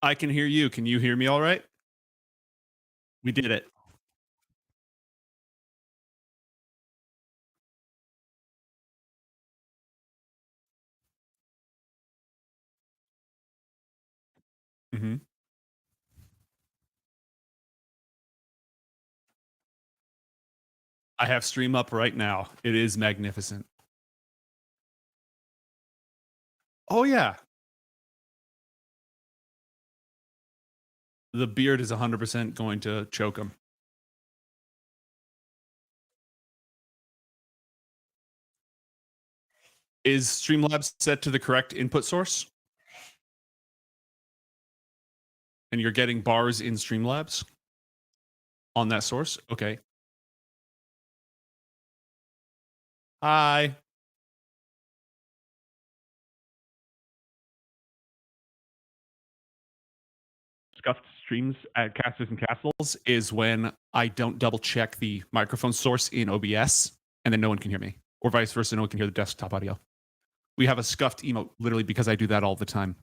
I can hear you. Can you hear me all right? We did it. Mhm. I have stream up right now. It is magnificent. Oh, yeah. The beard is 100% going to choke him. Is Streamlabs set to the correct input source? And you're getting bars in Streamlabs on that source? Okay. Hi. Scuffed streams at Casters and Castles is when I don't double check the microphone source in OBS and then no one can hear me, or vice versa, no one can hear the desktop audio. We have a scuffed emote literally because I do that all the time.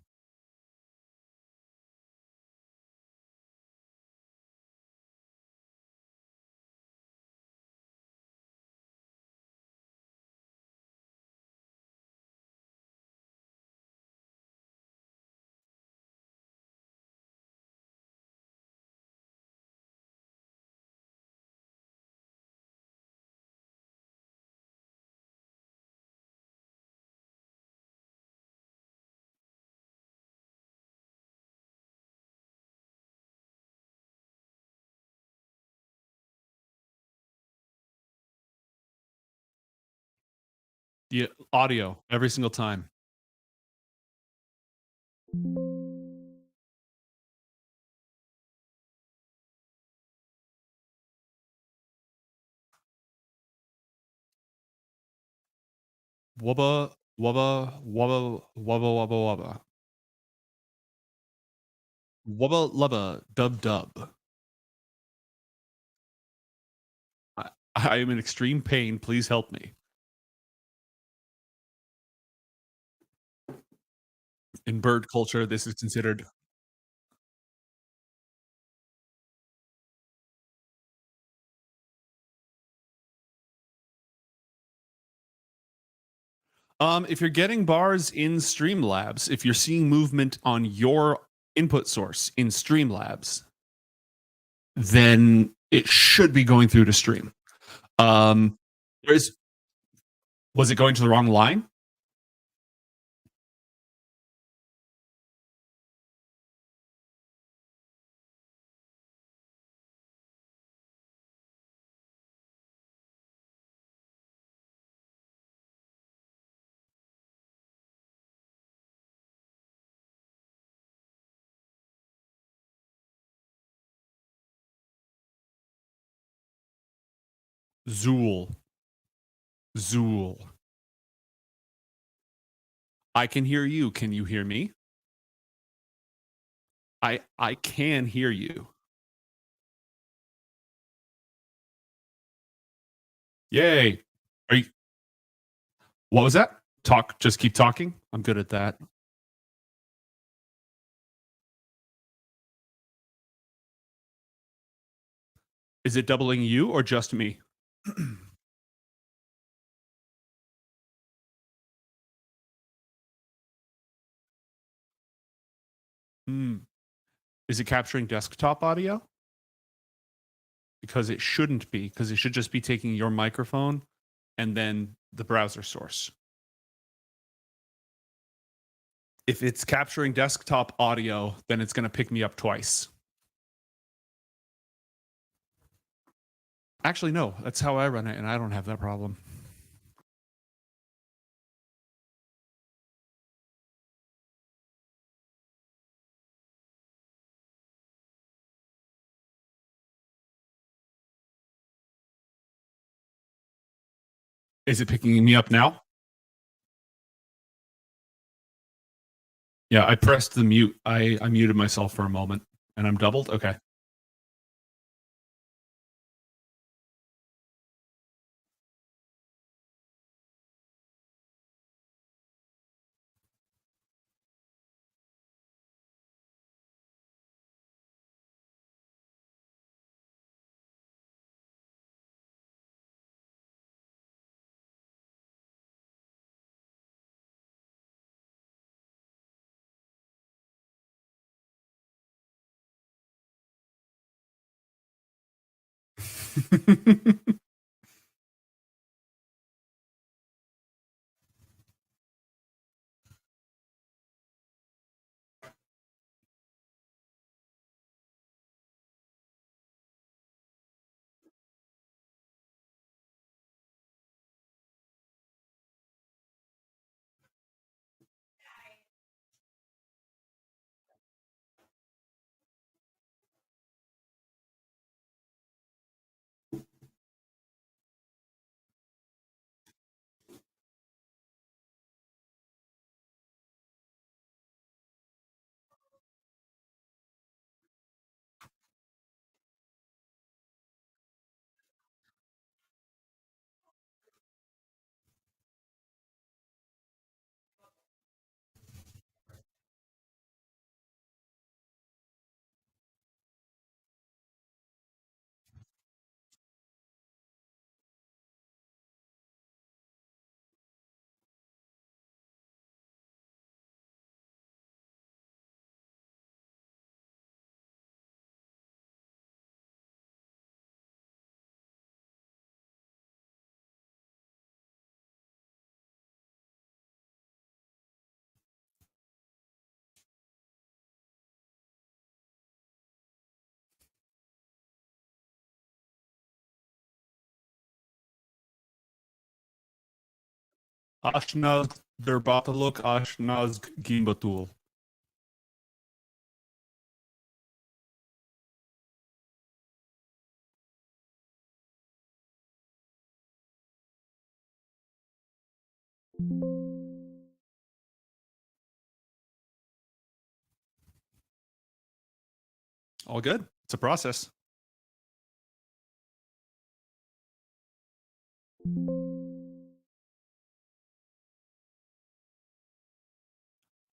The audio every single time. Wubba, wubba, wubba, wubba, wubba, wubba. Wubba lubba, dub dub. I am in extreme pain. Please help me. In bird culture, this is considered. If you're getting bars in Streamlabs, if you're seeing movement on your input source in Streamlabs, then it should be going through to stream. There's Was it going to the wrong line? Zool. Zool. I can hear you. Can you hear me? I can hear you. Yay. Are you What was that? Talk, just keep talking. I'm good at that. Is it doubling you or just me? Hmm. Is it capturing desktop audio? Because it shouldn't be, because it should just be taking your microphone and then the browser source. If it's capturing desktop audio, then it's going to pick me up twice. Actually, no, that's how I run it, and I don't have that problem. Is it picking me up now? Yeah, I pressed the mute. I muted myself for a moment, and I'm doubled. Okay. Ashnaz derbataluk Ashnaz gimbatul. All good. It's a process.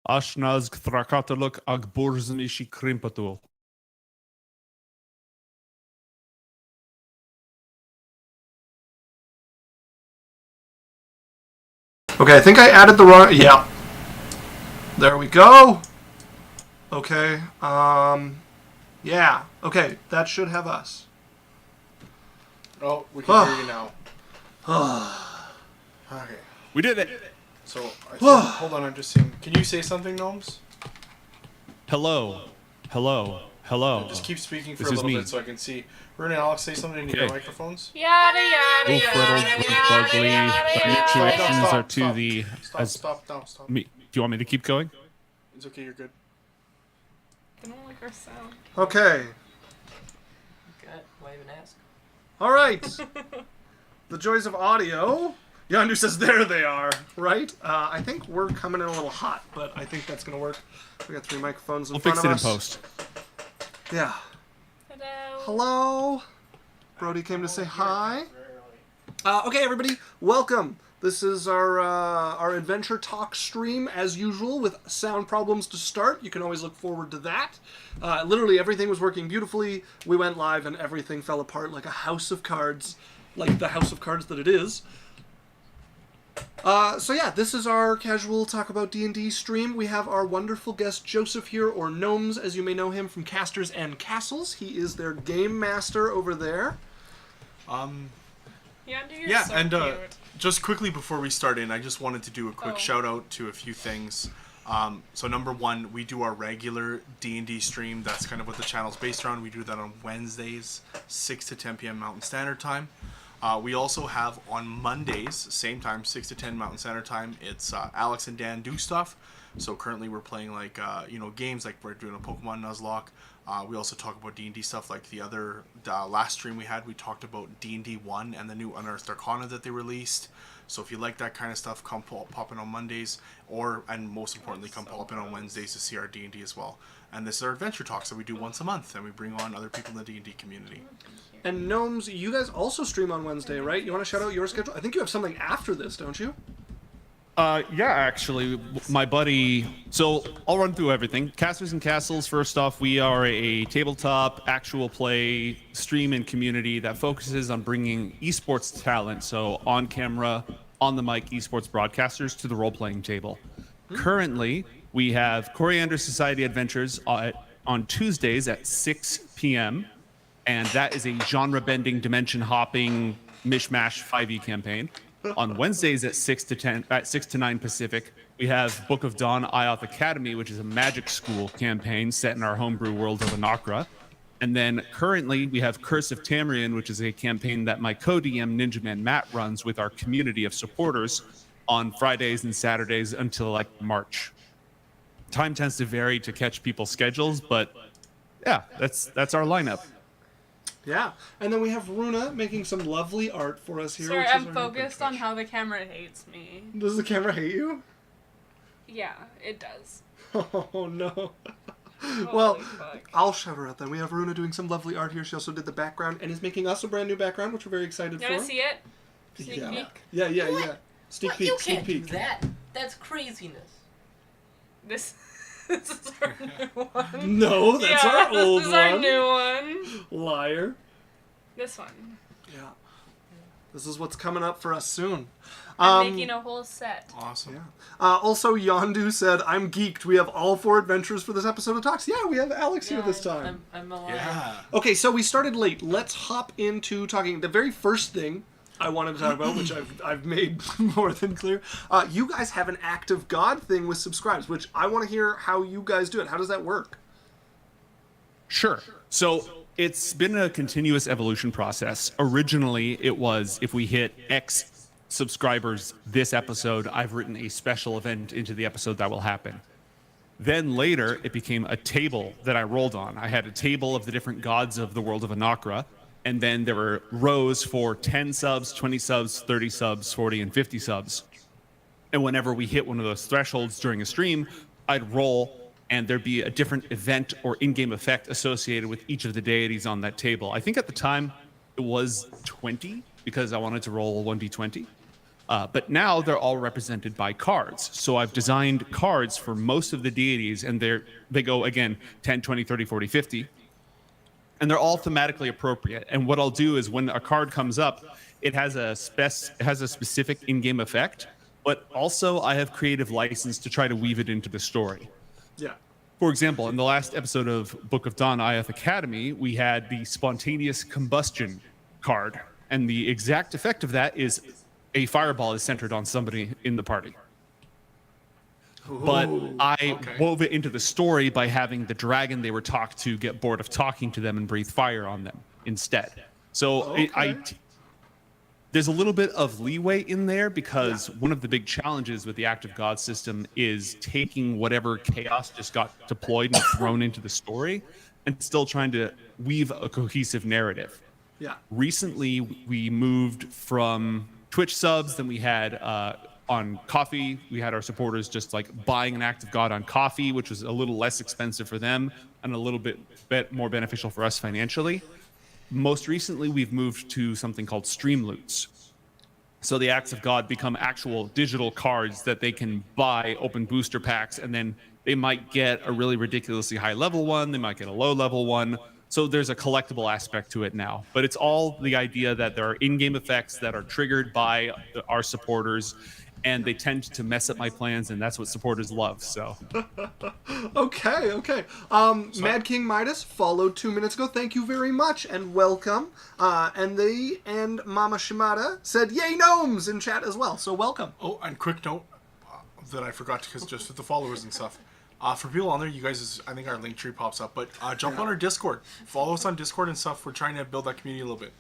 Ashnaz thrakataluk agburzn ishi krimpatul. Okay, I think I added the wrong... Yeah. There we go. Okay, yeah. Okay, that should have us. Oh, we can hear you now. Okay. We did it. So, I think, hold on, I'm just seeing... Can you say something, Gnomes? Hello. Hello. Hello. Just keep speaking for This a is little me. bit so I can see. Rune and Alex, say something into your Okay. microphones. Yada yada Wolf yada riddled, yada wolf yada ugly. yada Fluctuations yada. are to the... Stop. Me. Do you want me to keep going? It's okay, you're good. I don't like our sound. Okay. Good. Why even ask? All right. The joys of audio. Yandu says, there they are. Right? I think we're coming in a little hot, but I think that's going to work. We got 3 microphones in We'll front fix of it in us. post. Yeah. Hello. Hello. Brody came to say hi. Okay, everybody, welcome. This is our adventure talk stream, as usual, with sound problems to start. You can always look forward to that. Literally, everything was working beautifully. We went live, and everything fell apart like a house of cards, like the house of cards that it is. So yeah, this is our casual talk about D&D stream. We have our wonderful guest Joseph here, or Gnomes, as you may know him from Casters and Castles. He is their game master over there. Yeah, So and cute. just quickly before we start in, I just wanted to do a quick shout out to a few things. So number one, we do our regular D&D stream. That's kind of what the channel's based around. We do that on Wednesdays, 6 to 10 p.m. Mountain Standard Time. We also have on Mondays, same time, 6 to 10 Mountain Standard Time. It's Alex and Dan do stuff. So currently we're playing like games like we're doing a Pokemon Nuzlocke. We also talk about D&D stuff like the other last stream we had. We talked about D&D 1 and the new Unearthed Arcana that they released. So if you like that kind of stuff, come pop in on Mondays, and most importantly, come pop in on Wednesdays to see our D&D as well. And this is our adventure talks that we do once a month, and we bring on other people in the D&D community. And Gnomes, you guys also stream on Wednesday, right? You want to shout out your schedule? I think you have something after this, don't you? Yeah, actually, my buddy. So I'll run through everything. Casters and Castles. First off, we are a tabletop actual play stream and community that focuses on bringing esports talent, so on camera, on the mic esports broadcasters to the role-playing table. Currently, we have Coriander Society Adventures on Tuesdays at 6 p.m. and that is a genre-bending, dimension-hopping, mishmash 5e campaign. On Wednesdays at 6 to 9 Pacific, we have Book of Dawn Ioth Academy, which is a magic school campaign set in our homebrew world of Anethra. And then currently we have Curse of Tamrian, which is a campaign that my co-DM Ninja Man Matt runs with our community of supporters on Fridays and Saturdays until like March. Time tends to vary to catch people's schedules, but yeah, that's our lineup. Yeah, and then we have Runa making some lovely art for us here. Sorry, which is I'm our focused new on how the camera hates me. Does the camera hate you? Yeah, it does. Oh no. Holy Well, fuck. I'll shout her out then. We have Runa doing some lovely art here. She also did the background and is making us a brand new background, which we're very excited You for. wanna see it? Sneak Yeah. peek. Yeah. What? Sneak What? peek, You sneak can't peek. do that. That's craziness. This is our new one. No, that's yeah, our old this is one. our new one. Liar. This one. Yeah. This is what's coming up for us soon. I'm making a whole set. Awesome. Yeah. Also, Yondu said, "I'm geeked. We have all 4 adventures for this episode of Talks." Yeah, we have Alex here this time. I'm alive. Yeah. Okay, so we started late. Let's hop into talking. The very first thing I wanted to talk about, which I've made more than clear, you guys have an Act of God thing with subscribes, which I want to hear how you guys do it. How does that work? Sure. So it's been a continuous evolution process. Originally, it was if we hit X subscribers this episode, I've written a special event into the episode that will happen. Then later, it became a table that I rolled on. I had a table of the different gods of the world of Anethra, and then there were rows for 10 subs, 20 subs, 30 subs, 40, and 50 subs. And whenever we hit one of those thresholds during a stream, I'd roll, and there'd be a different event or in-game effect associated with each of the deities on that table. I think at the time it was 20, because I wanted to roll 1d20. But now they're all represented by cards. So I've designed cards for most of the deities, and they go, again, 10, 20, 30, 40, 50. And they're all thematically appropriate. And what I'll do is when a card comes up, it has a specific in-game effect, but also I have creative license to try to weave it into the story. Yeah. For example, in the last episode of Book of Dawn Ioth Academy, we had the spontaneous combustion card. And the exact effect of that is a fireball is centered on somebody in the party. But I wove it into the story by having the dragon they were talked to get bored of talking to them and breathe fire on them instead. So there's a little bit of leeway in there because one of the big challenges with the Act of God system is taking whatever chaos just got deployed and thrown into the story and still trying to weave a cohesive narrative. Yeah. Recently, we moved from Twitch subs, then we had on Coffee, we had our supporters just like buying an Act of God on Coffee, which was a little less expensive for them and a little bit more beneficial for us financially. Most recently, we've moved to something called Stream Loots. So the Acts of God become actual digital cards that they can buy, open booster packs, and then they might get a really ridiculously high level one, they might get a low level one. So there's a collectible aspect to it now. But it's all the idea that there are in-game effects that are triggered by our supporters, and they tend to mess up my plans, and that's what supporters love. So Okay. Mad King Midas followed 2 minutes ago. Thank you very much and welcome. And Mama Shimada said, "Yay gnomes!" in chat as well. So welcome. Oh, and quick note that I forgot because just with the followers and stuff. For people on there, you guys, I think our link tree pops up, but jump on our Discord. Follow us on Discord and stuff. We're trying to build that community a little bit.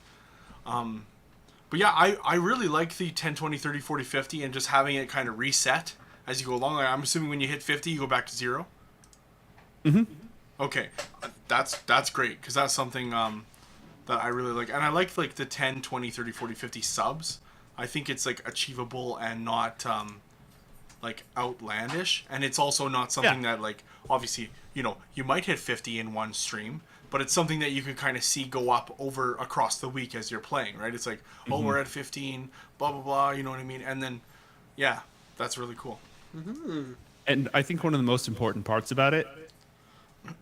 But yeah, I really like the 10, 20, 30, 40, 50 and just having it kind of reset as you go along. I'm assuming when you hit 50, you go back to 0. Mm-hmm. Okay, that's great because that's something that I really like. And I like the 10, 20, 30, 40, 50 subs. I think it's like achievable and not like outlandish, and it's also not something that like obviously you might hit 50 in one stream, but it's something that you can kind of see go up over across the week as you're playing, right? It's like oh, we're at 15, blah blah blah, you know what I mean? And then yeah, that's really cool. And I think one of the most important parts about it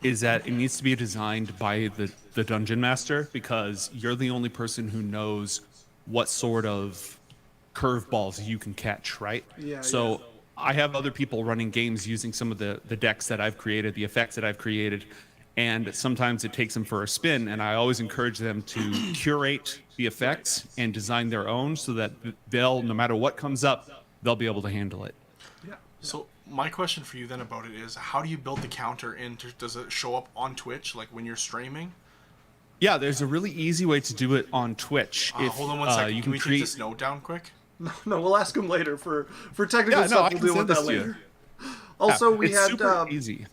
is that it needs to be designed by the dungeon master, because you're the only person who knows what sort of curveballs you can catch, right? So I have other people running games using some of the decks that I've created, the effects that I've created, and sometimes it takes them for a spin. And I always encourage them to curate the effects and design their own so that they'll, no matter what comes up, they'll be able to handle it. Yeah. So my question for you then about it is, how do you build the counter into? Does it show up on Twitch like when you're streaming? Yeah, there's a really easy way to do it on Twitch. Hold on one second. You Can can we create... take this note down quick? No, we'll ask him later for technical Yeah, no, stuff. I We'll can deal with send this that to you. later. Also, Yeah, we it's had super easy.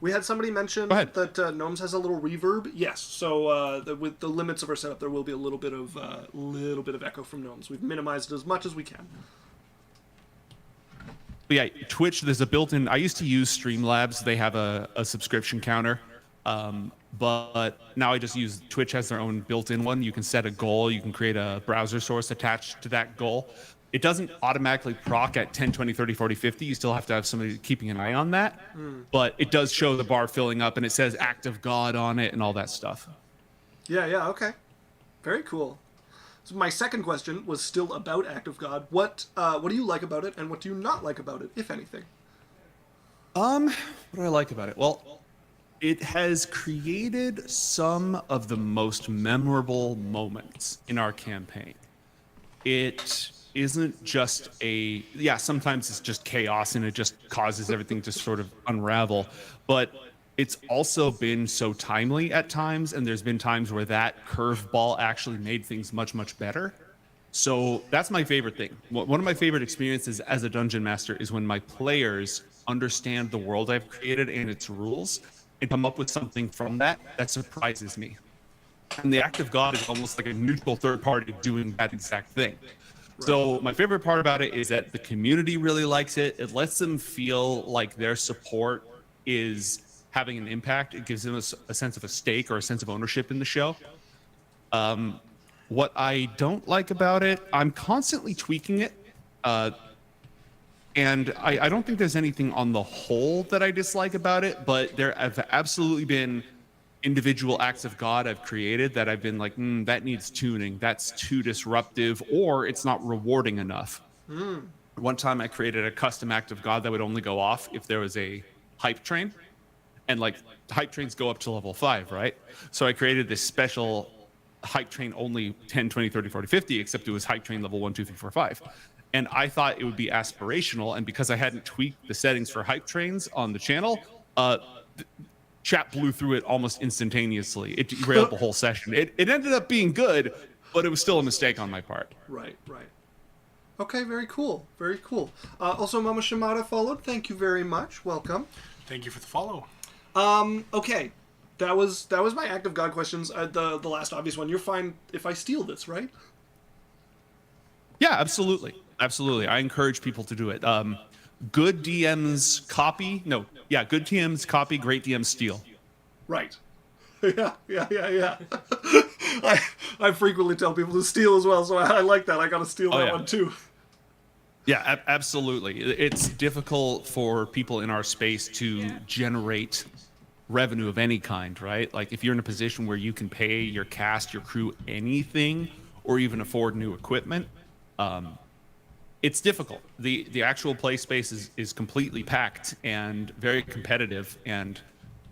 we had somebody mention Go ahead. that Gnomes has a little reverb. Yes, so with the limits of our setup, there will be a little bit of echo from Gnomes. We've minimized it as much as we can. But yeah, Twitch, there's a built-in... I used to use Streamlabs. They have a subscription counter. But now I just use... Twitch has their own built-in one. You can set a goal. You can create a browser source attached to that goal. It doesn't automatically proc at 10, 20, 30, 40, 50. You still have to have somebody keeping an eye on that. But it does show the bar filling up, and it says Act of God on it and all that stuff. Yeah, okay. Very cool. So my second question was still about Act of God. What do you like about it, and what do you not like about it, if anything? What do I like about it? Well, it has created some of the most memorable moments in our campaign. It isn't just sometimes it's just chaos and it just causes everything to sort of unravel, but it's also been so timely at times, and there's been times where that curveball actually made things much, much better. So that's my favorite thing. One of my favorite experiences as a dungeon master is when my players understand the world I've created and its rules and come up with something from that surprises me. And the Act of God is almost like a neutral third party doing that exact thing. So my favorite part about it is that the community really likes it. It lets them feel like their support is having an impact. It gives them a sense of a stake or a sense of ownership in the show. What I don't like about it, I'm constantly tweaking it. And I don't think there's anything on the whole that I dislike about it, but there have absolutely been individual acts of God I've created that I've been like, that needs tuning. That's too disruptive, or it's not rewarding enough. One time I created a custom act of God that would only go off if there was a hype train. And like hype trains go up to level 5, right? So I created this special hype train only 10, 20, 30, 40, 50, except it was hype train level 1, 2, 3, 4, 5. And I thought it would be aspirational. And because I hadn't tweaked the settings for hype trains on the channel, chat blew through it almost instantaneously. It derailed the whole session. It ended up being good, but it was still a mistake on my part. Right. Okay, very cool. Also, Mama Shimada followed. Thank you very much. Welcome. Thank you for the follow. Okay. That was my Act of God questions. The last obvious one. You're fine if I steal this, right? Yeah, absolutely. I encourage people to do it. Good DMs copy. Good DMs copy, great DMs steal. Right. Yeah. I frequently tell people to steal as well, so I like that. I gotta steal that one too. Yeah, absolutely. It's difficult for people in our space to generate revenue of any kind, right? Like if you're in a position where you can pay your cast, your crew anything, or even afford new equipment, it's difficult. The actual play space is completely packed and very competitive, and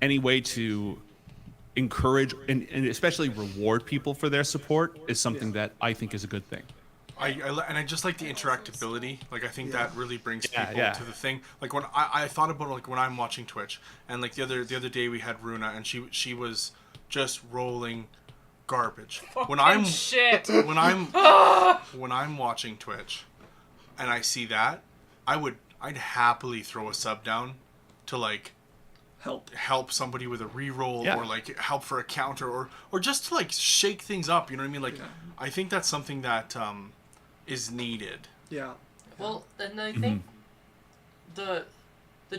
any way to encourage and especially reward people for their support is something that I think is a good thing. I just like the interactability. Like I think that really brings people to the thing. Like when I thought about it, like when I'm watching Twitch, and like the other day we had Runa, and she was just rolling garbage. When I'm watching Twitch, and I see that, I'd happily throw a sub down to like help somebody with a reroll or like help for a counter or just to like shake things up. You know what I mean? Like I think that's something that is needed. Yeah. Well, and I think the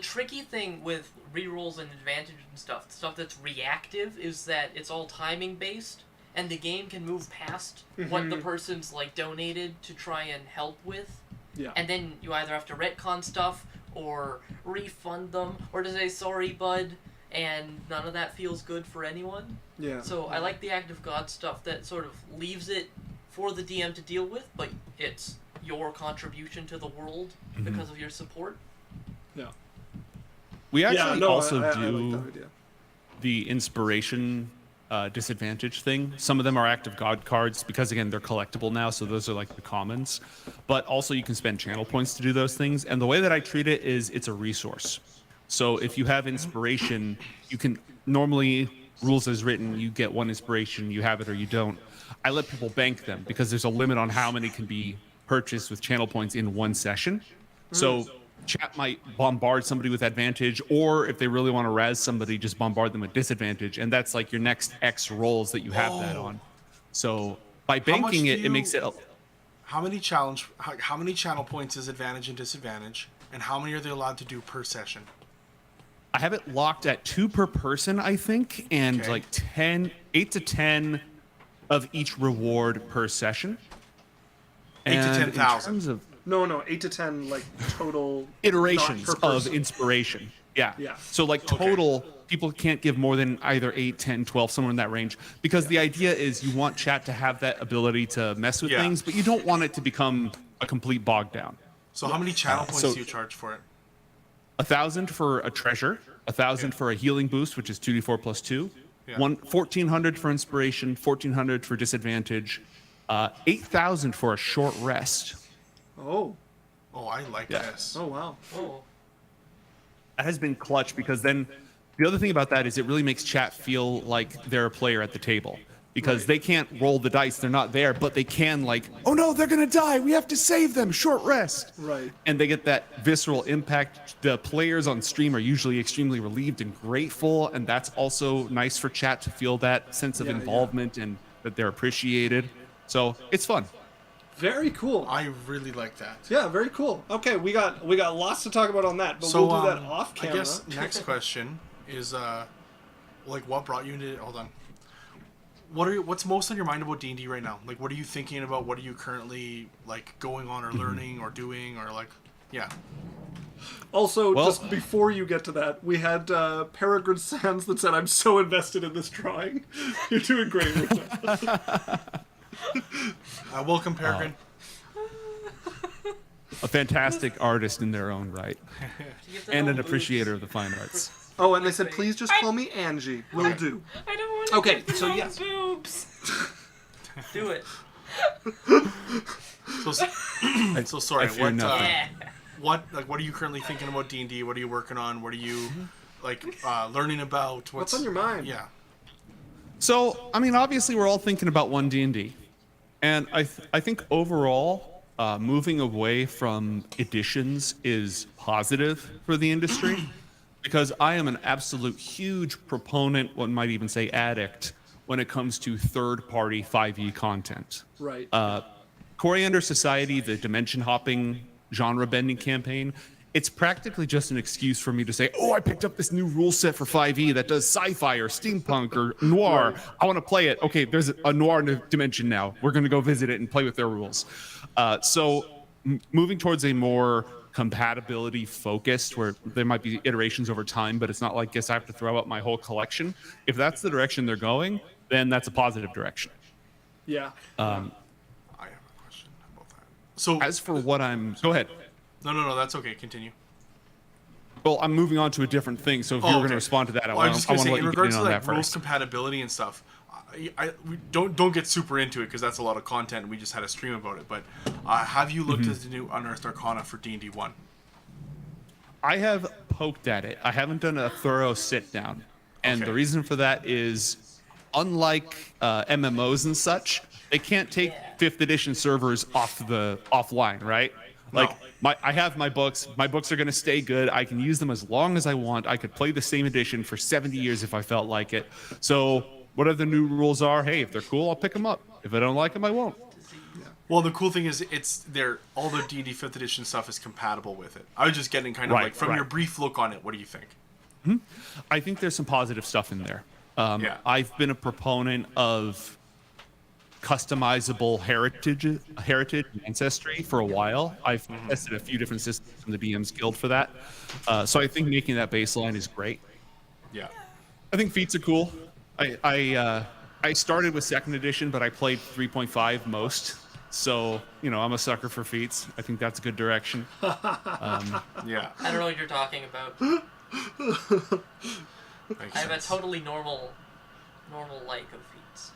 tricky thing with rerolls and advantage and stuff that's reactive, is that it's all timing based, and the game can move past what the person's like donated to try and help with. Yeah. And then you either have to retcon stuff or refund them or to say sorry, bud, and none of that feels good for anyone. Yeah. So I like the Act of God stuff that sort of leaves it for the DM to deal with, but it's your contribution to the world because of your support. Yeah. We actually also I do. like that idea. the inspiration disadvantage thing. Some of them are active god cards because again they're collectible now, so those are like the commons. But also you can spend channel points to do those things. And the way that I treat it is it's a resource. So if you have inspiration, you can normally, rules as written, you get 1 inspiration, you have it or you don't. I let people bank them because there's a limit on how many can be purchased with channel points in 1 session. So chat might bombard somebody with advantage, or if they really want to razz somebody, just bombard them with disadvantage, and that's like your next X rolls that you have that on. So by banking it, it makes it. How many channel points is advantage and disadvantage, and how many are they allowed to do per session? I have it locked at 2 per person, I think, and like 8 to 10 of each reward per session. 8 to 10,000. No, 8 to 10 like total iterations not per of person. inspiration. Yeah. Yeah. So like total, people can't give more than either 8, 10, 12, somewhere in that range. Because the idea is you want chat to have that ability to mess with things, but you don't want it to become a complete bog down. So how many channel points do you charge for it? 1,000 for a treasure, 1,000 for a healing boost, which is 2d4 plus 2. 1,400 for inspiration, 1,400 for disadvantage, 8,000 for a short rest. Oh, I like this. Oh, wow. Oh. That has been clutch because then the other thing about that is it really makes chat feel like they're a player at the table because they can't roll the dice. They're not there, but they can like, oh no, they're going to die. We have to save them. Short rest. Right. And they get that visceral impact. The players on stream are usually extremely relieved and grateful. And that's also nice for chat to feel that sense of involvement and that they're appreciated. So it's fun. Very cool. I really like that. Yeah, very cool. Okay, we got lots to talk about on that, but we'll do that off camera. I guess next question is like what brought you into hold on. What's most on your mind about D&D right now? Like what are you thinking about? What are you currently like going on or learning or doing or like Also, just before you get to that, we had Peregrine Sands that said, I'm so invested in this drawing. You're doing great with that. Welcome, Peregrine. A fantastic artist in their own right. And an appreciator of the fine arts. Oh, and they said, please just call me Angie. Will do. I don't want to Okay, get so no yes. boobs. Do it. So sorry. I fear nothing. What are you currently thinking about D&D? What are you working on? What are you like learning about? What's on your mind? Yeah. So, I mean, obviously we're all thinking about 1D&D. And I think overall, moving away from editions is positive for the industry because I am an absolute huge proponent, one might even say addict, when it comes to third-party 5e content. Right. Coriander Society, the dimension hopping genre bending campaign, it's practically just an excuse for me to say, oh, I picked up this new rule set for 5e that does sci-fi or steampunk or noir. I want to play it. Okay, there's a noir dimension now. We're going to go visit it and play with their rules. So moving towards a more compatibility focused where there might be iterations over time, but it's not like, guess I have to throw out my whole collection. If that's the direction they're going, then that's a positive direction. Yeah. I have a question about that. So as for what go ahead. No, that's okay. Continue. Well, I'm moving on to a different thing, so if you were going to respond to that, I want to let in you regards get in to on like that rules first. compatibility and stuff. We don't get super into it because that's a lot of content. And we just had a stream about it. But have you looked at the new Unearthed Arcana for D&D 1? I have poked at it. I haven't done a thorough sit down, and the reason for that is, unlike MMOs and such, they can't take 5th edition servers offline, right? Like I have my books. My books are going to stay good. I can use them as long as I want. I could play the same edition for 70 years if I felt like it. So whatever the new rules are, hey, if they're cool, I'll pick them up. If I don't like them, I won't. Well, the cool thing is all the D&D 5th edition stuff is compatible with it. I was just getting kind of like from your brief look on it, what do you think? I think there's some positive stuff in there. I've been a proponent of customizable heritage ancestry for a while. I've tested a few different systems from the DM's Guild for that. So I think making that baseline is great. Yeah. I think feats are cool. I started with 2nd edition, but I played 3.5 most. So, I'm a sucker for feats. I think that's a good direction. Yeah. I don't know what you're talking about. Makes I have a sense. totally normal like of feats.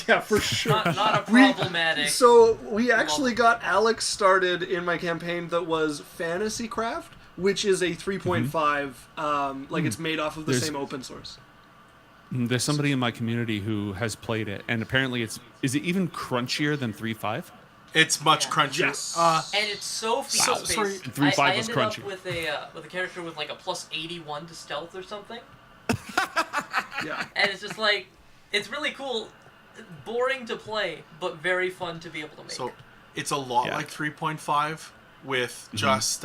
Yeah, for sure. Not a problematic. So we actually got Alex started in my campaign that was Fantasy Craft, which is a 3.5. Like it's made off of the There's- same open source. There's somebody in my community who has played it, and apparently is it even crunchier than 3.5? It's much Yeah. crunchier. Yes. And it's so feat So- based. sorry, 3.5 I was ended crunchy. up with a character with like a plus 81 to stealth or something, Yeah. and it's just like it's really cool, boring to play, but very fun to be able to make. So it's a lot Yeah. like 3.5 with just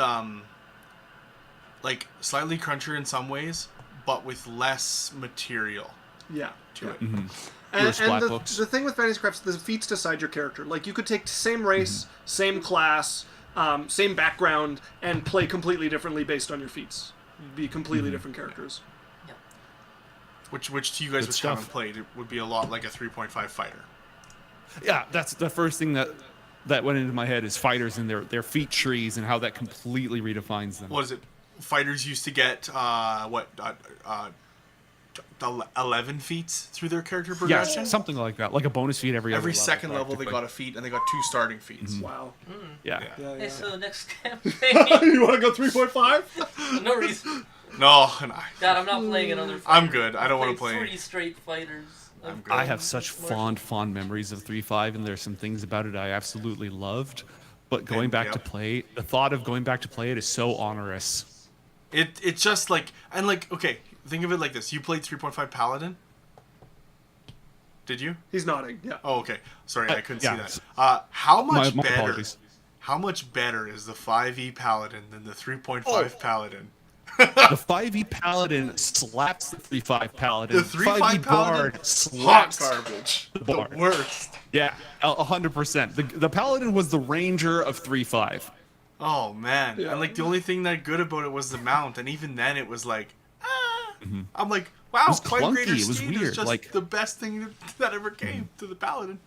like slightly crunchier in some ways, but with less material Yeah. to it. And splat the, books. the thing with Fantasy Crafts, the feats decide your character. Like, you could take same race, same class, same background, and play completely differently based on your feats. You'd be completely different characters. Which to you guys Good which haven't stuff. played, it would be a lot like a 3.5 fighter. Yeah, that's the first thing that went into my head is fighters and their feat trees and how that completely redefines them. What is it? Fighters used to get 11 feats through their character Yeah, progression. something like that, like a bonus feat every Every other second level they practically. got a feat, and they got 2 starting feats. Wow. Yeah. Yeah, Hey, yeah. so the next campaign, You want to go 3.5? no reason. No, God, I'm not playing another. I'm fighter. good. I don't want to Played play. 3 straight fighters. I'm good. I have such fond memories of 3.5, and there's some things about it I absolutely loved. But going And, back yep. to play, the thought of going back to play it is so onerous. It's just like, and like, okay, think of it like this. You played 3.5 Paladin? Did you? He's nodding, yeah. Oh, okay. Sorry, I couldn't yeah. see that. How much My better? apologies. How much better is the 5e Paladin than the 3.5 Paladin? The 5e Paladin slaps the 3.5 Paladin. The 3.5 5e Paladin, Bard hot slaps garbage. the The Bard. worst. Yeah, 100%. The Paladin was the Ranger of 3.5. Oh man, Yeah. and like the only thing that good about it was the mount, and even then it was like, I'm like, wow, was Quite clunky, Greater it was Steed is weird, just like- the best thing that ever came to the Paladin.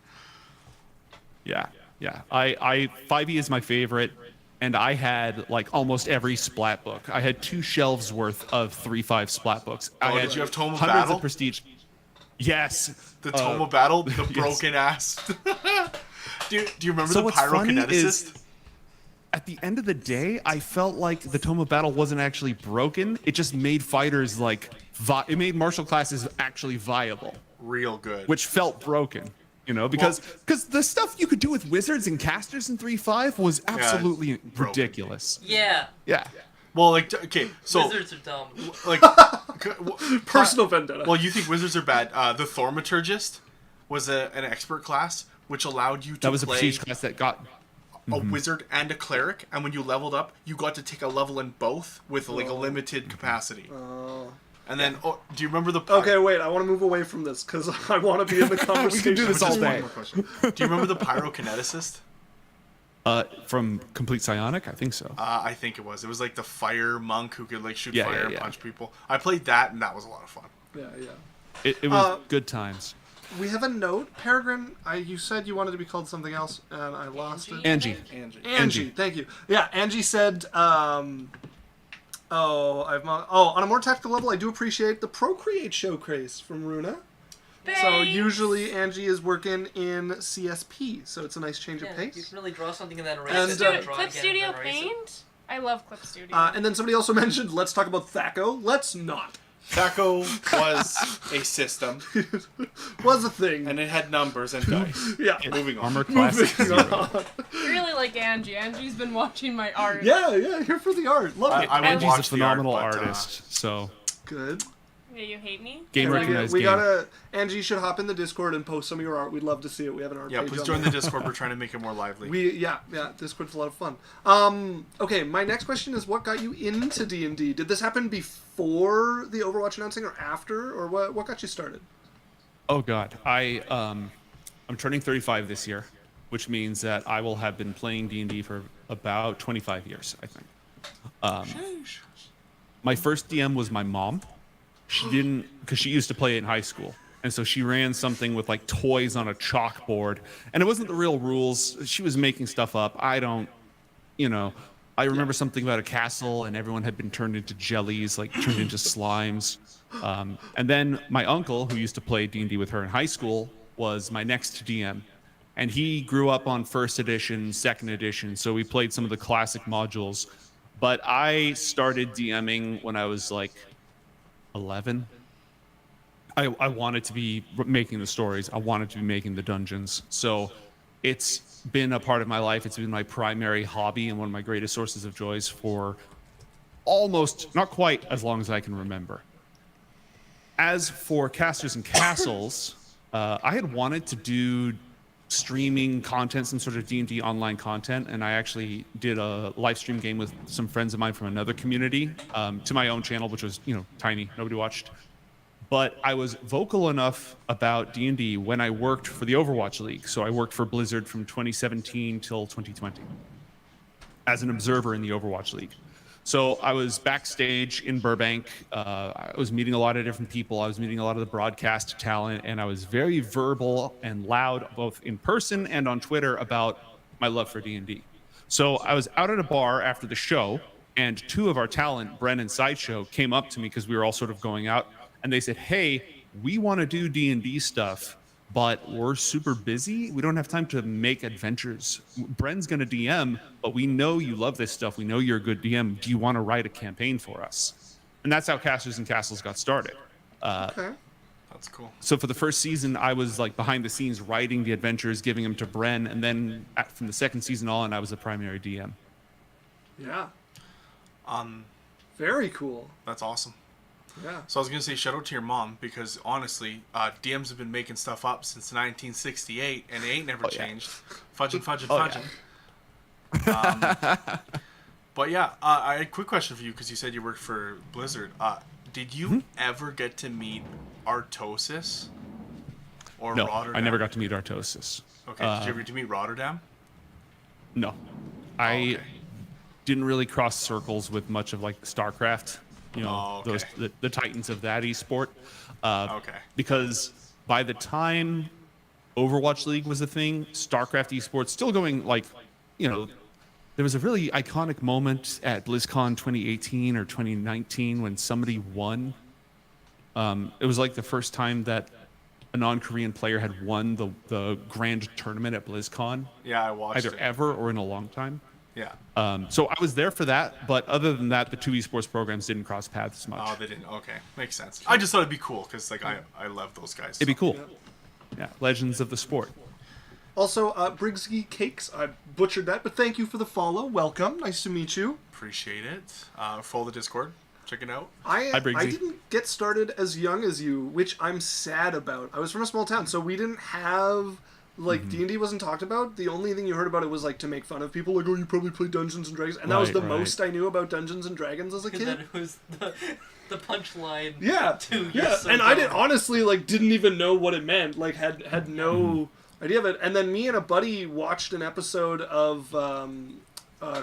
Yeah. I 5e is my favorite, and I had like almost every splat book. I had 2 shelves worth of 3.5 splat books. I had did you have Tome of hundreds Battle? of prestige. Yes. The Tome of Battle, the yes. broken ass. do you remember So the what's funny pyrokineticist? is, at the end of the day, I felt like the Tome of Battle wasn't actually broken. It just made fighters like it made martial classes actually viable, Real good. which felt broken. You know, because the stuff you could do with wizards and casters in 3.5 was absolutely broken. ridiculous. Yeah, Yeah. well, like, okay, so wizards are dumb. like Personal vendetta. Well, you think wizards are bad? The Thaumaturgist was an expert class, which allowed you to That was a play prestige class that got. a wizard and a cleric, and when you leveled up, you got to take a level in both with like a limited capacity. And then, do you remember the? Okay, wait, I want to move away from this because I want to be in the conversation. do this all Just one day. more question. Do you remember the pyrokineticist? From Complete Psionic, I think so. I think it was. It was like the fire monk who could like shoot Yeah, fire yeah, and yeah. punch people. I played that, and that was a lot of fun. Yeah. It was good times. We have a note. Peregrine, you said you wanted to be called something else, and I lost it. Angie. Angie, thank you. Yeah, Angie said, on a more tactical level, I do appreciate the Procreate showcase from Runa. So Thanks. usually Angie is working in CSP, so it's a nice change Yeah, of you pace. can really draw something and then erase And, it. uh, and draw Clip again, Studio and then erase it. Paint? I love Clip Studio. And then somebody also mentioned, let's talk about Thaco. Let's not. Thaco was a system, Was a thing. and it had numbers and dice. Yeah. Moving on. Armor class. Moving on. I really like Angie. Angie's been watching my art. Yeah, here for the art. Love it. I would Angie's a watch the art, phenomenal but, artist. So Good. Yeah, you hate me? game Yeah, recognized we game. gotta. Angie should hop in the Discord and post some of your art. We'd love to see it. We have an art Yeah, page. please on join there. the Discord. We're trying to make it more lively. Yeah. Discord's a lot of fun. Okay, my next question is, what got you into D&D? Did this happen before the Overwatch announcing, or after, or what got you started? Oh God, I'm turning 35 this year, which means that I will have been playing D&D for about 25 years, I think. My first DM was my mom. She didn't, because she used to play it in high school, and so she ran something with like toys on a chalkboard, and it wasn't the real rules. She was making stuff up. I I remember something about a castle, and everyone had been turned into jellies, like turned into slimes. And then my uncle, who used to play D&D with her in high school, was my next DM. And he grew up on first edition, second edition, so we played some of the classic modules. But I started DMing when I was like 11. I wanted to be making the stories. I wanted to be making the dungeons. So it's been a part of my life. It's been my primary hobby and one of my greatest sources of joys for almost, not quite as long as I can remember. As for Casters and Castles, I had wanted to do streaming content, some sort of D&D online content, and I actually did a live stream game with some friends of mine from another community to my own channel, which was, tiny. Nobody watched. But I was vocal enough about D&D when I worked for the Overwatch League. So I worked for Blizzard from 2017 till 2020 as an observer in the Overwatch League. So I was backstage in Burbank. I was meeting a lot of different people. I was meeting a lot of the broadcast talent, and I was very verbal and loud, both in person and on Twitter, about my love for D&D. So I was out at a bar after the show, and two of our talent, Bren and Sideshow, came up to me because we were all sort of going out. And they said, hey, we want to do D&D stuff, but we're super busy. We don't have time to make adventures. Bren's going to DM, but we know you love this stuff. We know you're a good DM. Do you want to write a campaign for us? And that's how Casters and Castles got started. Okay. That's cool. So for the first season, I was like behind the scenes writing the adventures, giving them to Bren. And then from the second season on, I was the primary DM. Yeah. Very cool. That's awesome. Yeah. So I was going to say shout out to your mom, because honestly, DMs have been making stuff up since 1968 and it ain't never changed. Fudging. But yeah, I had a quick question for you, because you said you worked for Blizzard. Did you ever get to meet Artosis or No, Rotterdam? I never got to meet Artosis. Okay, did you ever get to meet Rotterdam? No. I didn't really cross circles with much of like StarCraft. Those the titans of that esport. Because by the time Overwatch League was a thing, StarCraft esports still going there was a really iconic moment at BlizzCon 2018 or 2019 when somebody won. It was like the first time that a non-Korean player had won the grand tournament at BlizzCon. Yeah, I watched either it. ever or in a long time. Yeah. So I was there for that, but other than that, the two esports programs didn't cross paths much. Oh, they didn't. Okay, makes sense. I just thought it'd be cool, because I love those guys. It'd be cool. Yeah, legends of the sport. Also, Brigsky Cakes, I butchered that, but thank you for the follow. Welcome. Nice to meet you. Appreciate it. Follow the Discord. Check it out. I Briggsy. didn't get started as young as you, which I'm sad about. I was from a small town, so we didn't have... D&D wasn't talked about. The only thing you heard about it was, to make fun of people. Like, oh, you probably play Dungeons & Dragons. And that was the most I knew about Dungeons & Dragons as a kid. That was the punchline. Yeah. And I didn't even know what it meant. Had no idea of it. And then me and a buddy watched an episode of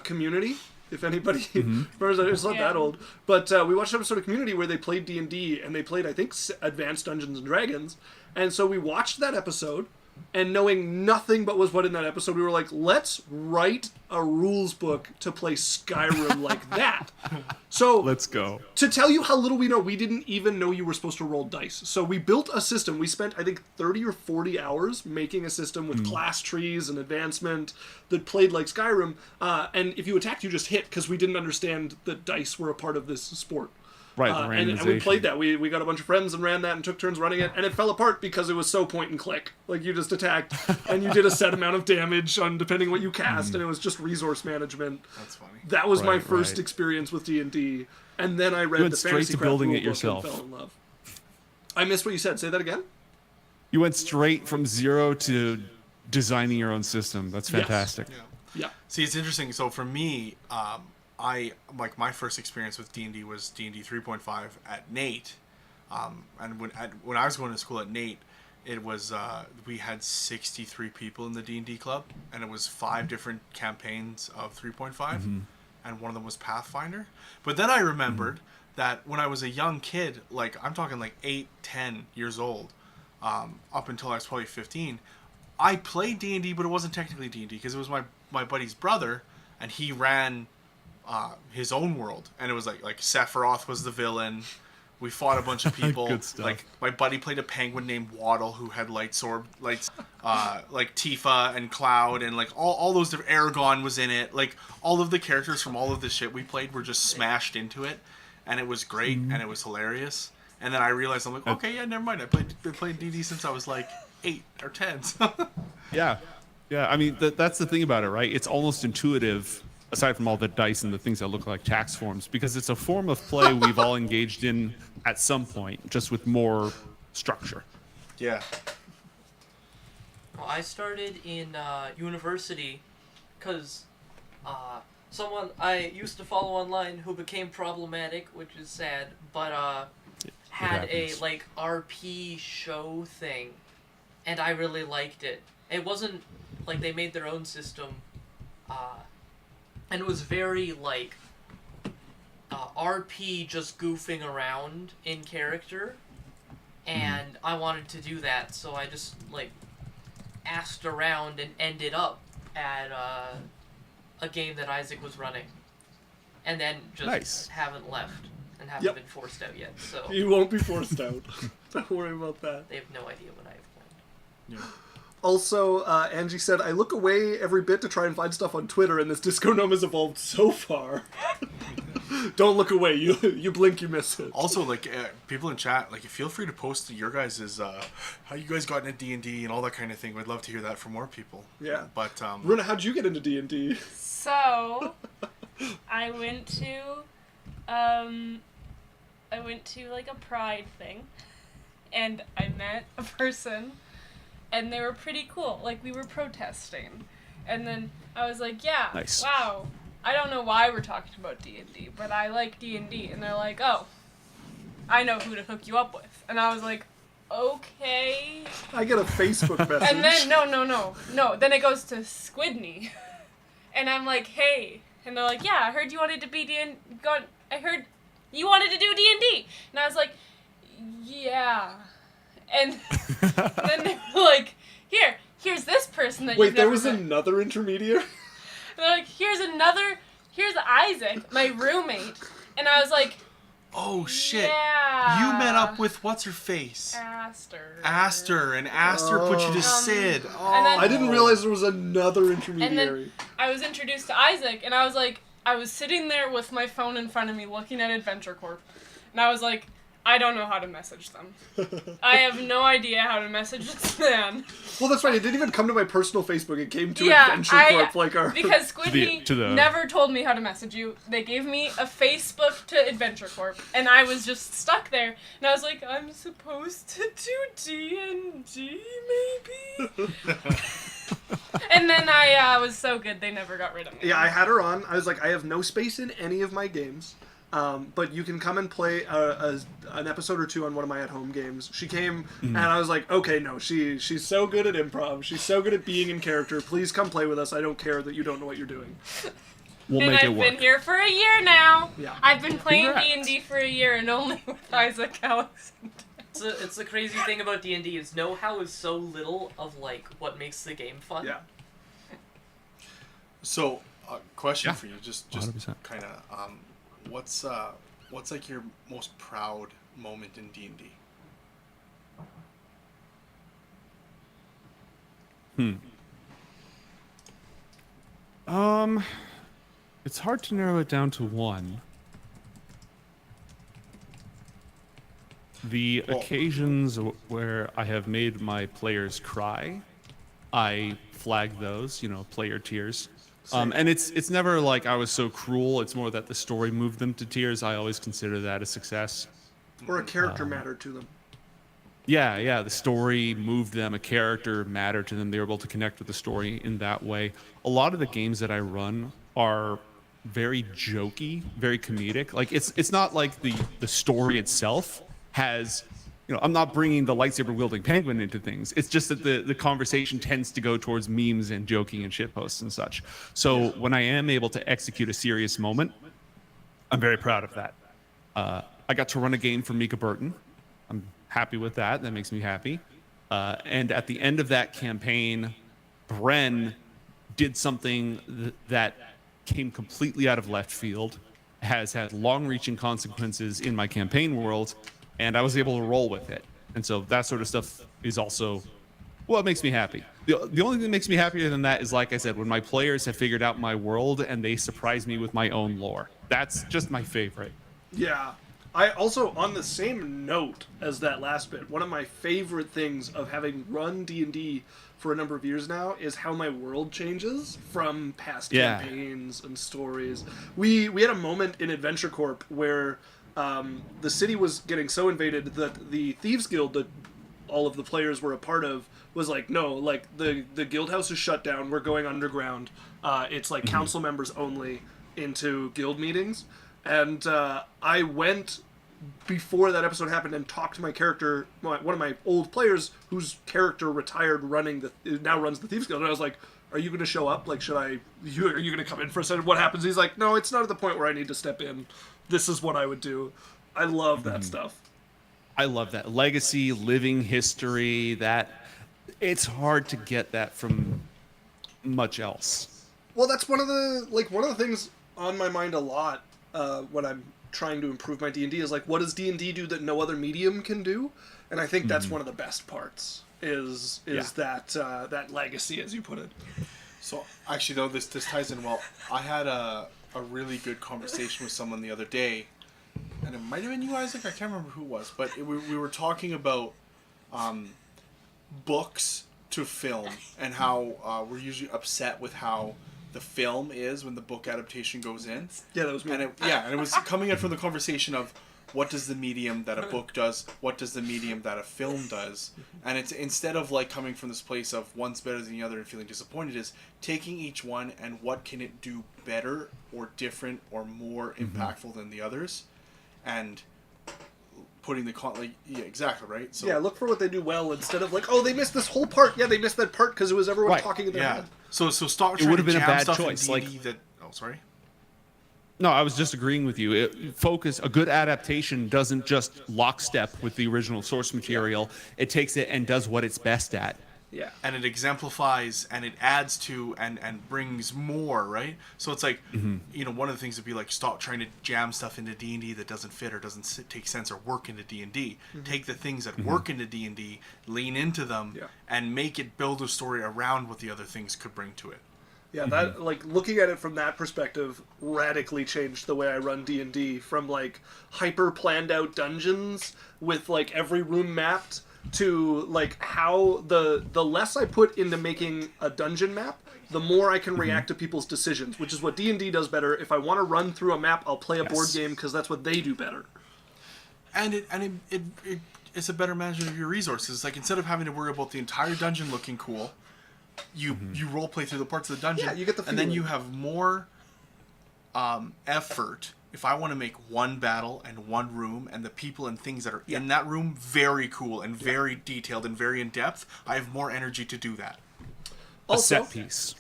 Community. If anybody remembers that, it's not that old. But we watched an episode of Community where they played D&D, and they played, I think, Advanced Dungeons & Dragons. And so we watched that episode, and knowing nothing but was what in that episode, we were like, let's write a rules book to play Skyrim like that. So Let's go. to tell you how little we know, we didn't even know you were supposed to roll dice. So we built a system. We spent, I think, 30 or 40 hours making a system with class trees and advancement that played like Skyrim. And if you attacked, you just hit, because we didn't understand that dice were a part of this sport. Right, and we played that. We got a bunch of friends and ran that and took turns running it, and it fell apart because it was so point and click. Like, you just attacked, and you did a set amount of damage on depending what you cast, and it was just resource management. That's funny. That was my first experience with D&D, and then I read the Fantasy Craft building rule it book yourself. and fell in love. I missed what you said. Say that again? You went straight from zero to designing your own system. That's fantastic. Yeah. See, it's interesting. So for me, my first experience with D&D was D&D 3.5 at Nate, and when I was going to school at Nate, it was we had 63 people in the D&D club, and it was 5 different campaigns of 3.5, and one of them was Pathfinder. But then I remembered that when I was a young kid, I'm talking 8, 10 years old, up until I was probably 15, I played D&D, but it wasn't technically D&D, because it was my buddy's brother, and he ran his own world, and it was like Sephiroth was the villain. We fought a bunch of people. Good stuff. Like my buddy played a penguin named Waddle who had like Tifa and Cloud and like all those different. Aragon was in it. Like all of the characters from all of the shit we played were just smashed into it, and it was great and it was hilarious. And then I realized I'm like, okay, yeah, never mind. Been playing D&D since I was like 8 or 10. Yeah. I mean, that's the thing about it, right? It's almost intuitive, aside from all the dice and the things that look like tax forms, because it's a form of play we've all engaged in at some point, just with more structure. Yeah. Well, I started in university because someone I used to follow online who became problematic, which is sad, but had a happens. like RP show thing, and I really liked it. It wasn't like they made their own system, and it was very like RP, just goofing around in character, and I wanted to do that, so I just like asked around and ended up at a game that Isaac was running, and then just Nice. haven't left and haven't Yep. been forced out yet. So You won't be forced out. Don't worry about that. they have no idea what I have planned. Also, Angie said, I look away every bit to try and find stuff on Twitter, and this Disco Gnome has evolved so far. Don't look away. You blink, you miss it. Also, like people in chat, like feel free to post your guys' how you guys got into D&D and all that kind of thing. We'd love to hear that from more people. Yeah. But Runa, how'd you get into D&D? So, I went to like a pride thing, and I met a person, and they were pretty cool. Like, we were protesting, and then I was like, yeah, Nice. wow, I don't know why we're talking about D&D, but I like D&D, and they're like, oh, I know who to hook you up with, and I was like, okay. I get a Facebook message. And then no. Then it goes to Squidney, and I'm like, hey, and they're like, yeah, I heard you wanted to be I heard you wanted to do D&D, and I was like, yeah, and then they were like, here's this person that Wait, you've there never was met. another intermediary? And they're like, here's Isaac, my roommate, and I was like, oh shit, yeah, you met up with what's her face? Aster, And Aster put you to Sid. Oh. and then- I didn't realize there was another intermediary. I was introduced to Isaac, and I was like, I was sitting there with my phone in front of me looking at Adventure Corp, and I was like, I don't know how to message them. I have no idea how to message this man. Well, that's right. It didn't even come to my personal Facebook. It came to Yeah, Adventure Corp, like our... Because Squidney to the- never told me how to message you. They gave me a Facebook to Adventure Corp, and I was just stuck there. And I was like, I'm supposed to do D&D, maybe? And then I was so good, they never got rid of me. Yeah, I had her on. I was like, I have no space in any of my games. But you can come and play an episode or two on one of my at-home games. She came, and I was like, okay, no, she's so good at improv. She's so good at being in character. Please come play with us. I don't care that you don't know what you're doing. We'll And make it I've work. been here for a year now. Yeah. I've been playing Congrats. D&D for a year, and only with Isaac Alexander. It's the crazy thing about D&D is know-how is so little of like what makes the game fun. Yeah. So, question Yeah. for you, just 100%. kind of, what's like your most proud moment in D&D? It's hard to narrow it down to one. The occasions where I have made my players cry, I flag those, player tears. And it's never like I was so cruel. It's more that the story moved them to tears. I always consider that a success. Or a character mattered to them. Yeah, the story moved them, a character mattered to them. They were able to connect with the story in that way. A lot of the games that I run are very jokey, very comedic. Like it's not like the story itself has, I'm not bringing the lightsaber wielding penguin into things. It's just that the conversation tends to go towards memes and joking and shitposts and such. So when I am able to execute a serious moment, I'm very proud of that. I got to run a game for Mika Burton. I'm happy with that. That makes me happy. And at the end of that campaign, Bren did something that came completely out of left field, has had long-reaching consequences in my campaign world, and I was able to roll with it. And so that sort of stuff is also what makes me happy. The only thing that makes me happier than that is, like I said, when my players have figured out my world and they surprise me with my own lore. That's just my favorite. Yeah. I also, on the same note as that last bit, one of my favorite things of having run D&D for a number of years now is how my world changes from past campaigns and stories. We had a moment in Adventure Corp where the city was getting so invaded that the Thieves Guild that all of the players were a part of was like, no, like the guild house is shut down, we're going underground. It's like council members only into guild meetings. And I went before that episode happened and talked to my character, one of my old players whose character retired now runs the Thieves Guild. And I was like, are you going to show up? Like, are you going to come in for a second? What happens? He's like, no, it's not at the point where I need to step in. This is what I would do. I love that stuff. I love that. Legacy, living history, that it's hard to get that from much else. Well, that's one of the things on my mind a lot when I'm trying to improve my D&D is like, what does D&D do that no other medium can do? And I think that's one of the best parts is that legacy, as you put it. So actually, though, this ties in well. I had a really good conversation with someone the other day, and it might have been you, Isaac. I can't remember who it was, but we were talking about books to film and how we're usually upset with how the film is when the book adaptation goes in. Yeah, that was me. And it was coming in from the conversation of what does the medium that a book does, what does the medium that a film does, and it's instead of like coming from this place of one's better than the other and feeling disappointed, is taking each one and what can it do better or different or more impactful than the others, and putting the exactly right. So yeah, look for what they do well instead of like, oh, they missed this whole part. Yeah, they missed that part because it was everyone talking in their head. So stop. It would have been a bad choice. No, I was just agreeing with you. A good adaptation doesn't just lockstep with the original source material. It takes it and does what it's best at. Yeah. And it exemplifies and it adds to and brings more, right? So it's like, one of the things would be like, stop trying to jam stuff into D&D that doesn't fit or doesn't take sense or work into D&D. Take the things that work into D&D, lean into them, and make it build a story around what the other things could bring to it. Yeah, that like looking at it from that perspective radically changed the way I run D&D from like hyper planned out dungeons with like every room mapped to like how the less I put into making a dungeon map, the more I can react to people's decisions, which is what D&D does better. If I want to run through a map, I'll play a board game because that's what they do better. And it's a better management of your resources. Like instead of having to worry about the entire dungeon looking cool, you role play through the parts of the dungeon. Yeah, you get the feeling. And then you have more effort. If I want to make one battle and one room and the people and things that are in that room very cool and very detailed and very in depth, I have more energy to do that. Also, a set piece.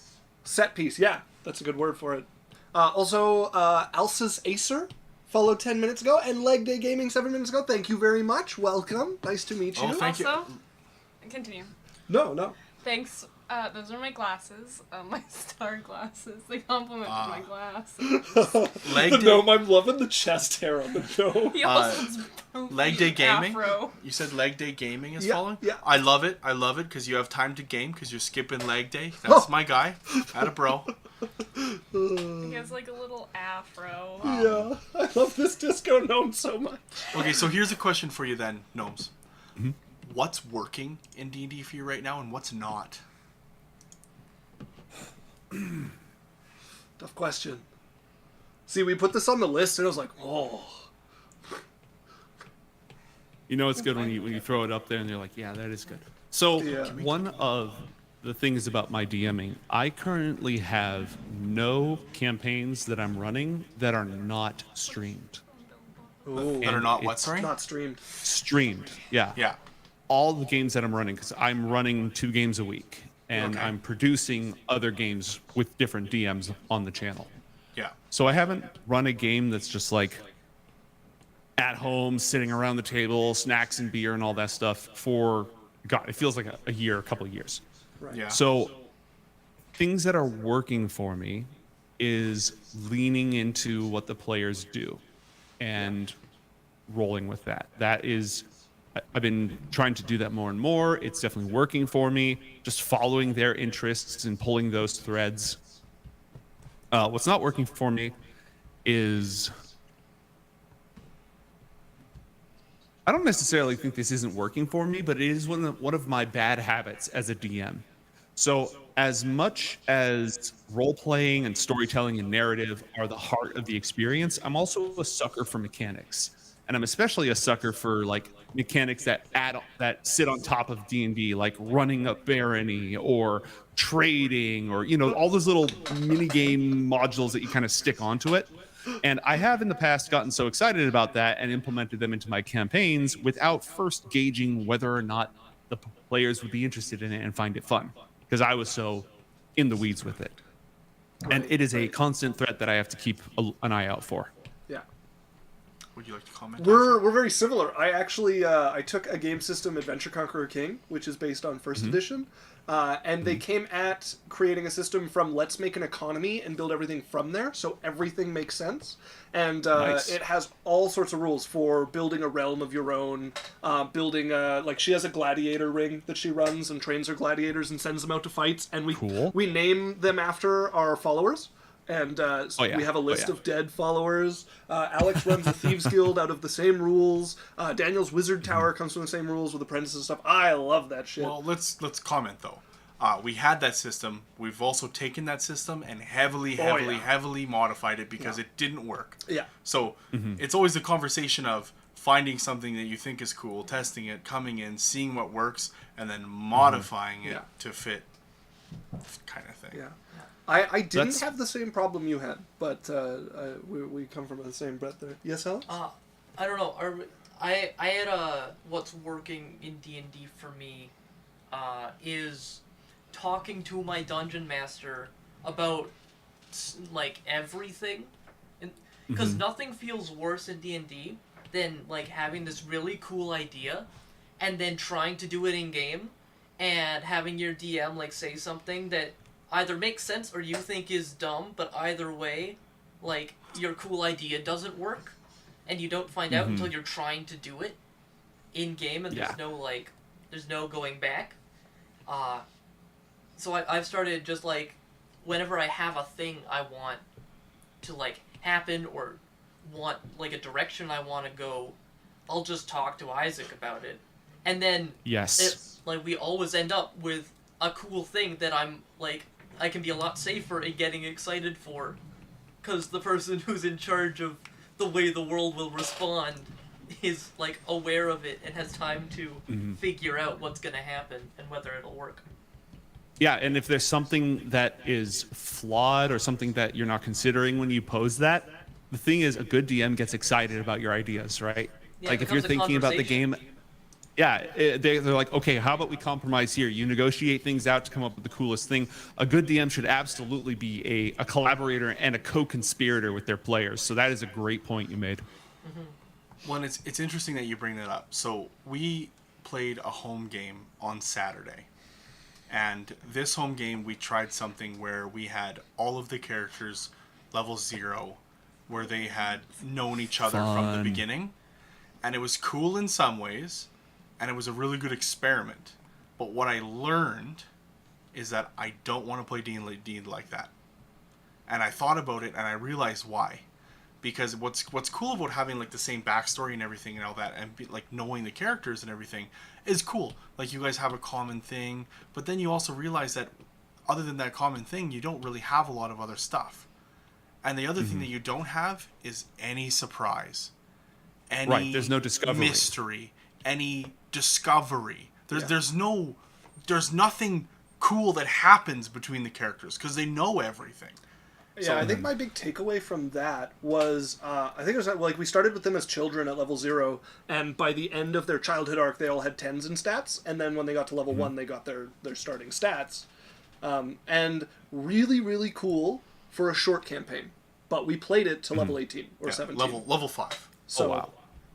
Set piece, yeah. That's a good word for it. Also, Elsa's Acer followed 10 minutes ago, and Leg Day Gaming 7 minutes ago. Thank you very much. Welcome. Nice to meet you. Oh, thank you. Continue. No. Thanks. Those are my glasses, my star glasses. They complement my glasses. Leg Day. No, I'm loving the chest hair on the gnome. He also has Leg Day Gaming. Afro. You said Leg Day Gaming is Yeah, following? yeah. I love it because you have time to game because you're skipping Leg Day. That's my guy. Atta bro. He has like a little afro. Yeah, I love this disco gnome so much. Okay, so here's a question for you then, Gnomes. What's working in D&D for you right now and what's not? Tough question. See, we put this on the list, and I was like, oh. You know it's good when you throw it up there and you're like, yeah, that is good. So one of the things about my DMing, I currently have no campaigns that I'm running that are not streamed. Ooh. That are not what, sorry? Not streamed. Streamed, yeah. Yeah. All the games that I'm running, because I'm running 2 games a week, and Okay. I'm producing other games with different DMs on the channel. Yeah. So I haven't run a game that's just like at home, sitting around the table, snacks and beer and all that stuff for, God, it feels like a year, a couple of years. Right. Yeah. So things that are working for me is leaning into what the players do and rolling with that. That is, I've been trying to do that more and more. It's definitely working for me. Just following their interests and pulling those threads. What's not working for me is, I don't necessarily think this isn't working for me, but it is one of my bad habits as a DM. So as much as role-playing and storytelling and narrative are the heart of the experience, I'm also a sucker for mechanics. And I'm especially a sucker for like mechanics that sit on top of D&D, like running a barony or trading, or all those little mini game modules that you kind of stick onto it. And I have in the past gotten so excited about that and implemented them into my campaigns without first gauging whether or not the players would be interested in it and find it fun, because I was so in the weeds with it. And it is a constant threat that I have to keep an eye out for. Yeah. Would you like to comment? We're very similar. I actually I took a game system, Adventure Conqueror King, which is based on first edition, and they came at creating a system from let's make an economy and build everything from there, so everything makes sense. And Nice. it has all sorts of rules for building a realm of your own, building like she has a gladiator ring that she runs and trains her gladiators and sends them out to fights, and Cool. we name them after our followers. And so we have a list of dead followers. Alex runs the Thieves Guild out of the same rules. Daniel's Wizard Tower comes from the same rules with apprentices and stuff. I love that shit. Well, let's comment though. We had that system. We've also taken that system and heavily modified it because it didn't work. Yeah. So it's always the conversation of finding something that you think is cool, testing it, coming in, seeing what works, and then modifying it to fit, kind of thing. Yeah. I didn't have the same problem you had, but we come from the same breadth there. Yes, Alex? I don't know. I had what's working in D&D for me is talking to my dungeon master about like everything, because nothing feels worse in D&D than like having this really cool idea and then trying to do it in game and having your DM like say something that either makes sense or you think is dumb, but either way, like, your cool idea doesn't work, and you don't find out until you're trying to do it in game, and there's no going back. So I've started just like, whenever I have a thing I want to like happen or want like a direction I want to go, I'll just talk to Isaac about it, and then we always end up with a cool thing that I'm like, I can be a lot safer in getting excited for, because the person who's in charge of the way the world will respond is like aware of it and has time to figure out what's going to happen and whether it'll work. Yeah, and if there's something that is flawed or something that you're not considering when you pose that, the thing is, a good DM gets excited about your ideas, right? Yeah, like if you're thinking about the game, they're like, okay, how about we compromise here? You negotiate things out to come up with the coolest thing. A good DM should absolutely be a collaborator and a co-conspirator with their players. So that is a great point you made. Well, it's interesting that you bring that up. So we played a home game on Saturday. And this home game, we tried something where we had all of the characters level 0, where they had known each other from the beginning. And it was cool in some ways, and it was a really good experiment. But what I learned is that I don't want to play D&D like that. And I thought about it, and I realized why. Because what's cool about having like the same backstory and everything and all that, and like knowing the characters and everything is cool. Like you guys have a common thing, but then you also realize that other than that common thing, you don't really have a lot of other stuff. And the other thing that you don't have is any surprise, any there's no discovery, mystery, any discovery. There's nothing cool that happens between the characters because they know everything. Yeah, I think my big takeaway from that was, I think it was like we started with them as children at level 0, and by the end of their childhood arc, they all had 10s in stats, and then when they got to level 1, they got their starting stats. And really, really cool for a short campaign. But we played it to level 18 or 17. Level 5. So, wow.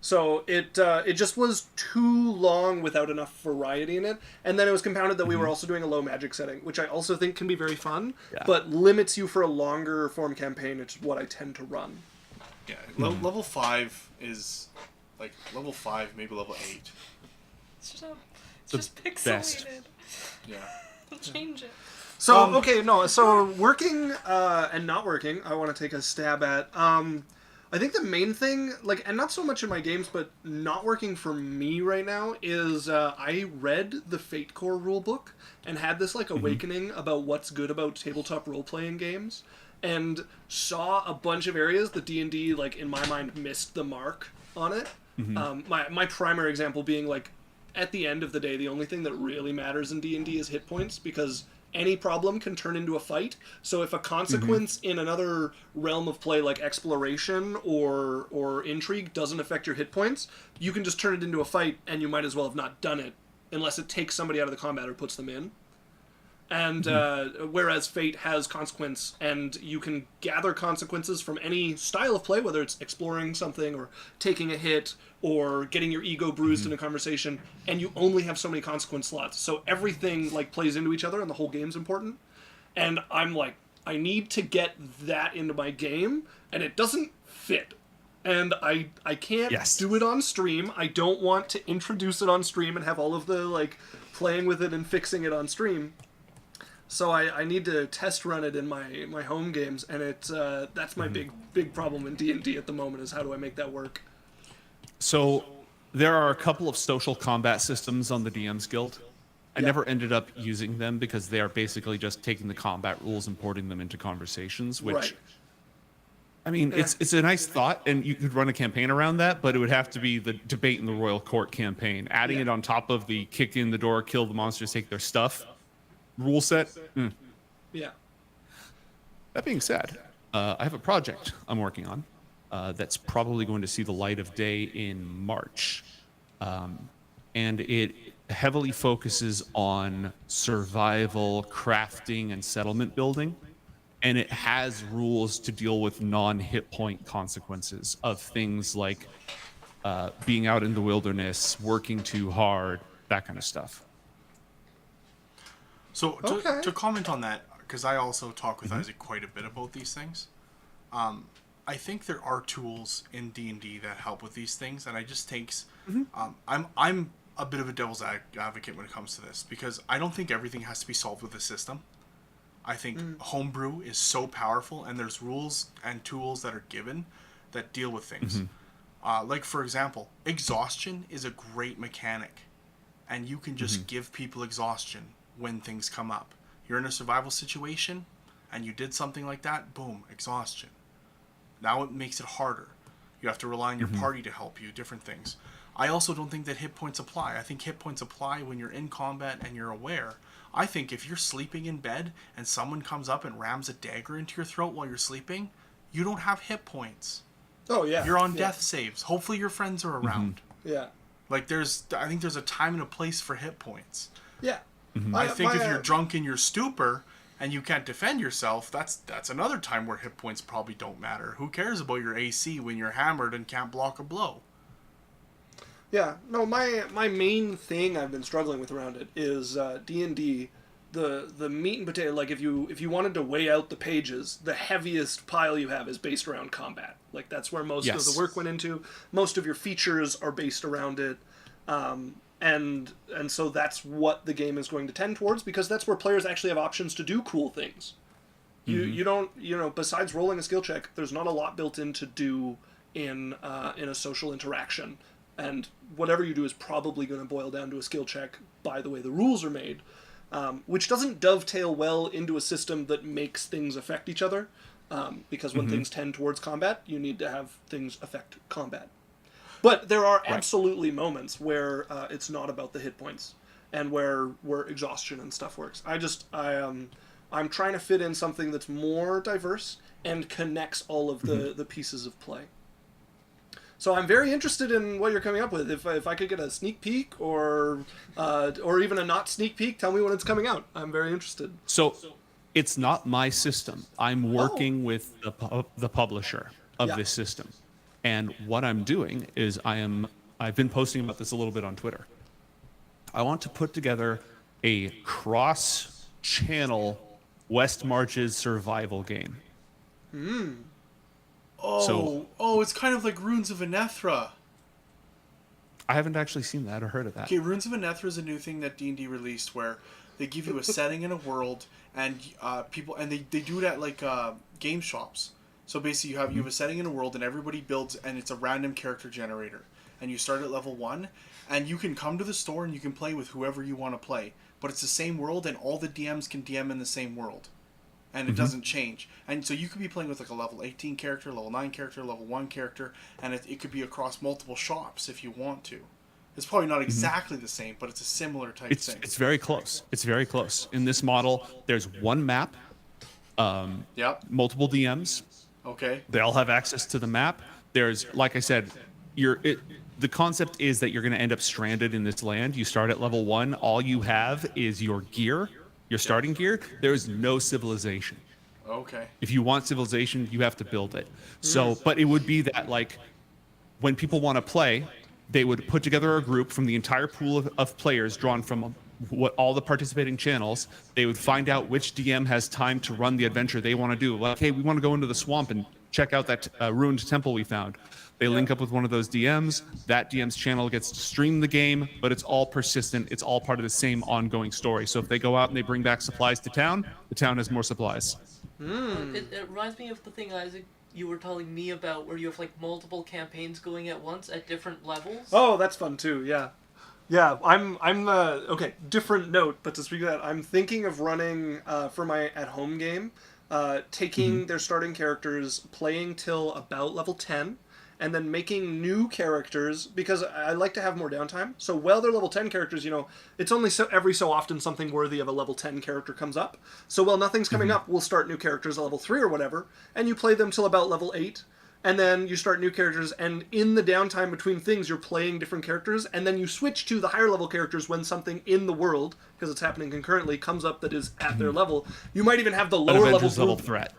So it just was too long without enough variety in it, and then it was compounded that we were also doing a low magic setting, which I also think can be very fun, but limits you for a longer form campaign, which is what I tend to run. Yeah, level 5 is like level 5, maybe level 8. It's just pixelated. Yeah. Change it. So so working and not working, I want to take a stab at. I think the main thing, like, and not so much in my games, but not working for me right now, is I read the Fate Core rulebook and had this, like, awakening about what's good about tabletop role-playing games, and saw a bunch of areas that D&D, like, in my mind, missed the mark on it. My primary example being, like, at the end of the day, the only thing that really matters in D&D is hit points, because any problem can turn into a fight. So if a consequence in another realm of play, like exploration or intrigue, doesn't affect your hit points, you can just turn it into a fight, and you might as well have not done it, unless it takes somebody out of the combat or puts them in. And whereas Fate has consequence, and you can gather consequences from any style of play, whether it's exploring something or taking a hit or getting your ego bruised in a conversation, and you only have so many consequence slots. So everything like plays into each other, and the whole game's important. And I'm like, I need to get that into my game, and it doesn't fit. And I can't do it on stream. I don't want to introduce it on stream and have all of the like playing with it and fixing it on stream. So I need to test run it in my home games, and that's my big problem in D&D at the moment, is how do I make that work? So there are a couple of social combat systems on the DM's Guild. I never ended up using them because they are basically just taking the combat rules and porting them into conversations, which, I mean, it's a nice thought, and you could run a campaign around that, but it would have to be the debate in the Royal Court campaign. Adding it on top of the kick in the door, kill the monsters, take their stuff rule set. Yeah. That being said, I have a project I'm working on that's probably going to see the light of day in March. And it heavily focuses on survival, crafting, and settlement building. And it has rules to deal with non-hit point consequences of things like being out in the wilderness, working too hard, that kind of stuff. So to comment on that, because I also talk with Isaac quite a bit about these things, I think there are tools in D&D that help with these things, and I just takes I'm a bit of a devil's advocate when it comes to this, because I don't think everything has to be solved with a system. I think homebrew is so powerful, and there's rules and tools that are given that deal with things. Like, for example, exhaustion is a great mechanic, and you can just give people exhaustion when things come up. You're in a survival situation, and you did something like that, boom, exhaustion. Now it makes it harder. You have to rely on your party to help you, different things. I also don't think that hit points apply. I think hit points apply when you're in combat and you're aware. I think if you're sleeping in bed and someone comes up and rams a dagger into your throat while you're sleeping, you don't have hit points. Oh, yeah. You're on death saves. Hopefully your friends are around. Yeah. Like, I think there's a time and a place for hit points. Yeah. I think if you're drunk in your stupor and you can't defend yourself, that's another time where hit points probably don't matter. Who cares about your AC when you're hammered and can't block a blow? Yeah, no, my main thing I've been struggling with around it is D&D, the meat and potato. Like, if you wanted to weigh out the pages, the heaviest pile you have is based around combat. Like, that's where most of the work went into. Most of your features are based around it. And so that's what the game is going to tend towards, because that's where players actually have options to do cool things. You don't, besides rolling a skill check, there's not a lot built in to do in a social interaction. And whatever you do is probably going to boil down to a skill check by the way the rules are made, which doesn't dovetail well into a system that makes things affect each other, because when things tend towards combat, you need to have things affect combat. But there are absolutely moments where it's not about the hit points, and where exhaustion and stuff works. I'm trying to fit in something that's more diverse and connects all of the pieces of play. So I'm very interested in what you're coming up with. If I could get a sneak peek or even a not sneak peek, tell me when it's coming out. I'm very interested. So it's not my system. I'm working with the publisher of this system. And what I'm doing is I've been posting about this a little bit on Twitter. I want to put together a cross-channel West Marches survival game. It's kind of like Runes of Anethra. I haven't actually seen that or heard of that. Okay, Runes of Anethra is a new thing that D&D released where they give you a setting in a world and people and they do it at like game shops. So basically you have a setting in a world and everybody builds and it's a random character generator. And you start at level 1 and you can come to the store and you can play with whoever you want to play. But it's the same world and all the DMs can DM in the same world. And it doesn't change. And so you could be playing with like a level 18 character, level 9 character, level 1 character, and it could be across multiple shops if you want to. It's probably not exactly the same, but it's a similar type thing. It's very close. It's very close. In this model, there's one map, multiple DMs. Okay. They all have access to the map. There's, like I said, the concept is that you're going to end up stranded in this land. You start at level 1. All you have is your gear. Your starting gear, there is no civilization. Okay. If you want civilization, you have to build it. So, but it would be that like when people want to play, they would put together a group from the entire pool of players drawn from what all the participating channels. They would find out which DM has time to run the adventure they want to do. Like, hey, we want to go into the swamp and check out that ruined temple we found. They link up with one of those DMs. That DM's channel gets to stream the game, but it's all persistent. It's all part of the same ongoing story. So if they go out and they bring back supplies to town, the town has more supplies. It reminds me of the thing, Isaac, you were telling me about where you have like multiple campaigns going at once at different levels. Oh, that's fun too. Yeah. Yeah, I'm okay, different note, but to speak of that, I'm thinking of running for my at-home game, taking their starting characters, playing till about level 10, and then making new characters, because I like to have more downtime. So while they're level 10 characters, it's only every so often something worthy of a level 10 character comes up. So while nothing's coming up, we'll start new characters at level 3 or whatever, and you play them till about level 8, and then you start new characters, and in the downtime between things, you're playing different characters, and then you switch to the higher level characters when something in the world, because it's happening concurrently, comes up that is at their level. You might even have the lower level threat.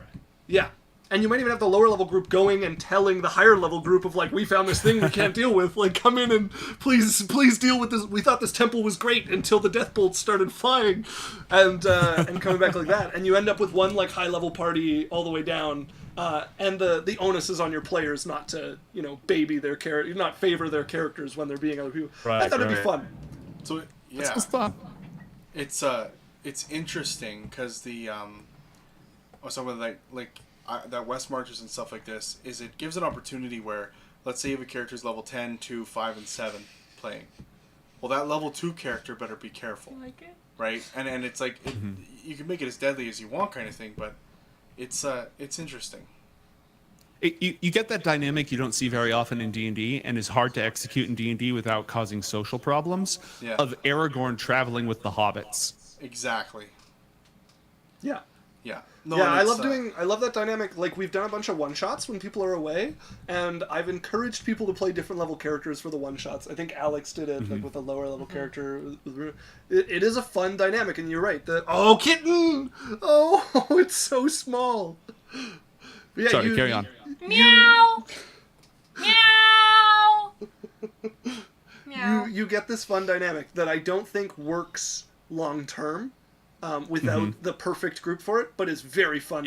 Yeah. And you might even have the lower level group going and telling the higher level group of like, we found this thing we can't deal with. Like, come in and please deal with this. We thought this temple was great until the death bolts started flying, and coming back like that. And you end up with one like high level party all the way down. And the onus is on your players not to baby their character, not favor their characters when they're being other people. Right, I thought it'd be fun. So yeah, It's fun. It's interesting because the some of that West Marches and stuff like this is it gives an opportunity where, let's say you have a character's level 10, 2, 5, and 7 playing. Well, that level 2 character better be careful, right? And it's like you can make it as deadly as you want, kind of thing, but it's interesting. You get that dynamic you don't see very often in D&D, and is hard to execute in D&D without causing social problems. Yeah. Of Aragorn traveling with the hobbits. Exactly. Yeah. Yeah. No, Yeah, I love that dynamic. Like, we've done a bunch of one-shots when people are away, and I've encouraged people to play different level characters for the one-shots. I think Alex did it, like, with a lower level character. It is a fun dynamic, and you're right. Oh, kitten! Oh, it's so small. But yeah, Sorry, carry on. Meow! Meow! Meow. You get this fun dynamic that I don't think works long-term. Without the perfect group for it, but it's very fun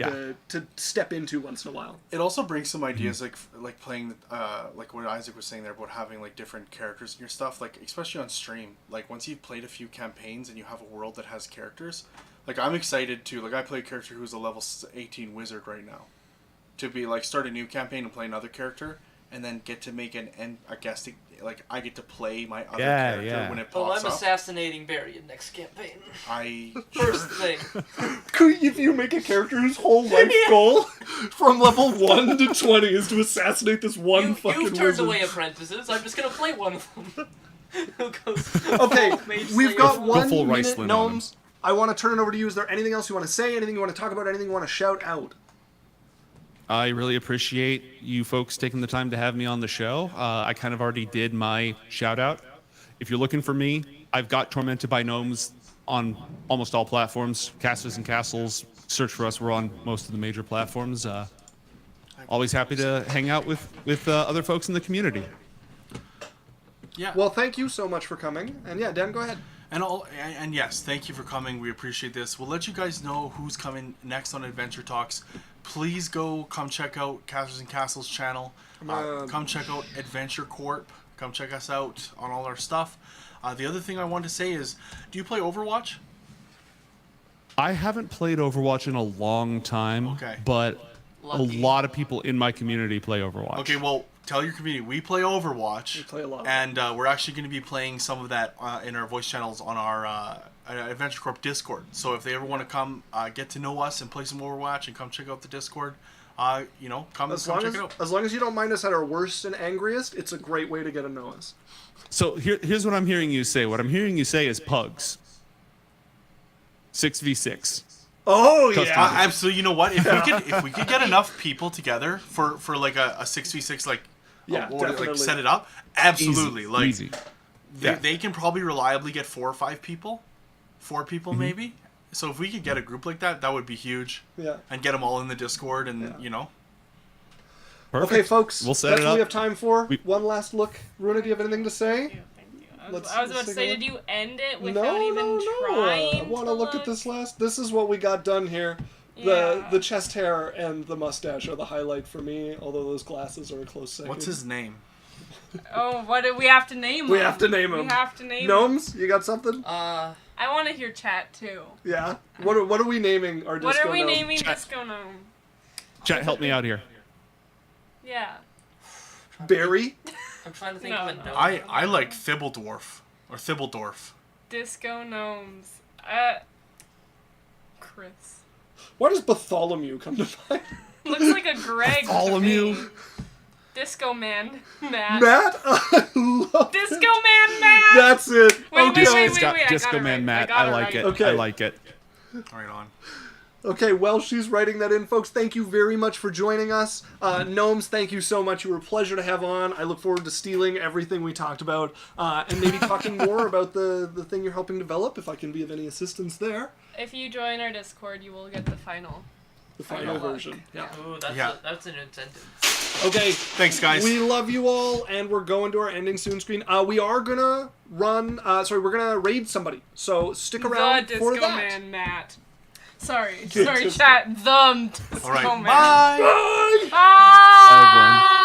to step into once in a while. It also brings some ideas like playing like what Isaac was saying there about having like different characters in your stuff, like especially on stream. Like once you've played a few campaigns and you have a world that has characters, like I'm excited to I play a character who's a level 18 wizard right now, to be like start a new campaign and play another character and then get to make a guest. Like I get to play my other character when it pops I'm up. assassinating Barry in next campaign. I First thing. If you make a character whose whole life goal from level 1 to 20 is to assassinate this one fucking You've turned wizard. away apprentices. I'm just gonna play one of them. Who goes? Okay, we've got Go 1 full minute, Riceland on gnomes. I want to turn it over to you. Is there anything else you want to say? Anything you want to talk about? Anything you want to shout out? I really appreciate you folks taking the time to have me on the show. I kind of already did my shout out. If you're looking for me, I've got Tormented by Gnomes on almost all platforms. CastersnCastles, search for us. We're on most of the major platforms. always happy to hang out with other folks in the community. Yeah. Well, thank you so much for coming. And yeah, Dan, go ahead. And yes, thank you for coming. We appreciate this. We'll let you guys know who's coming next on Adventure Talks. Please come check out Casters and Castles channel. Come check out Adventure Corp. Come check us out on all our stuff. The other thing I wanted to say is, do you play Overwatch? I haven't played Overwatch in a long time, Okay. but Lucky. a lot of people in my community play Overwatch. Okay, well, tell your community we play Overwatch. We play a lot of and we're actually going to be playing some of that in our voice channels on our Adventure Corp Discord. So if they ever want to come get to know us and play some Overwatch and come check out the Discord, come check it out. As long as you don't mind us at our worst and angriest, it's a great way to get to know us. So here's what I'm hearing you say. What I'm hearing you say is pugs. 6v6. Oh Custom. yeah. Absolutely. You know what? If we could get enough people together for like a 6v6 Yeah, or definitely. like set it up, absolutely. Easy. Like Easy. they can probably reliably get 4 or 5 people, 4 people Mm-hmm. maybe. So if we could get a group like that, that would be huge. Yeah. And get them all in the Discord and Perfect. Okay, folks. We'll set that's it what up. we have time for. One last look. Runa, do you have anything to say? Thank you. Let's- I was about let's to take a say, look. did you end it without even I trying want to to look at this last. This is what we got done here. Yeah. The chest hair and the mustache are the highlight for me. Although those glasses are a close second. what's his name? Oh, what do we have to name him? We have to name him. We have to name him. Gnomes, you got something? Uh, I want to hear chat too. Yeah. What are we naming our disco What are we gnome? naming Chat. Disco Gnome? Chat, help me out here. Yeah. Barry. I'm trying to think No, of a no. gnome. I like Thibbledorf or Thibbledorf. Disco Gnomes. Chris. Why does Bartholomew come to mind? Looks like a Greg. to Bartholomew. me. Disco Man. Matt. Matt. I love Disco it. Man Matt. That's it. Wait, okay. wait, wait, wait. I Disco got it Man right. Matt. I got I it like right. it. Okay. I like it. Right on. Okay, well, she's writing that in, folks. Thank you very much for joining us. Gnomes, thank you so much. You were a pleasure to have on. I look forward to stealing everything we talked about and maybe talking more about the thing you're helping develop, if I can be of any assistance there. If you join our Discord, you will get the final. The final Final. version. Yeah. Ooh, that's an incentive. Okay. Thanks, guys. We love you all, and we're going to our ending soon screen. We are gonna run. We're gonna raid somebody. So stick around The for Disco that. Man Matt. Sorry, Disco- chat. The Disco All right. Man. Bye. Bye. Bye. everyone.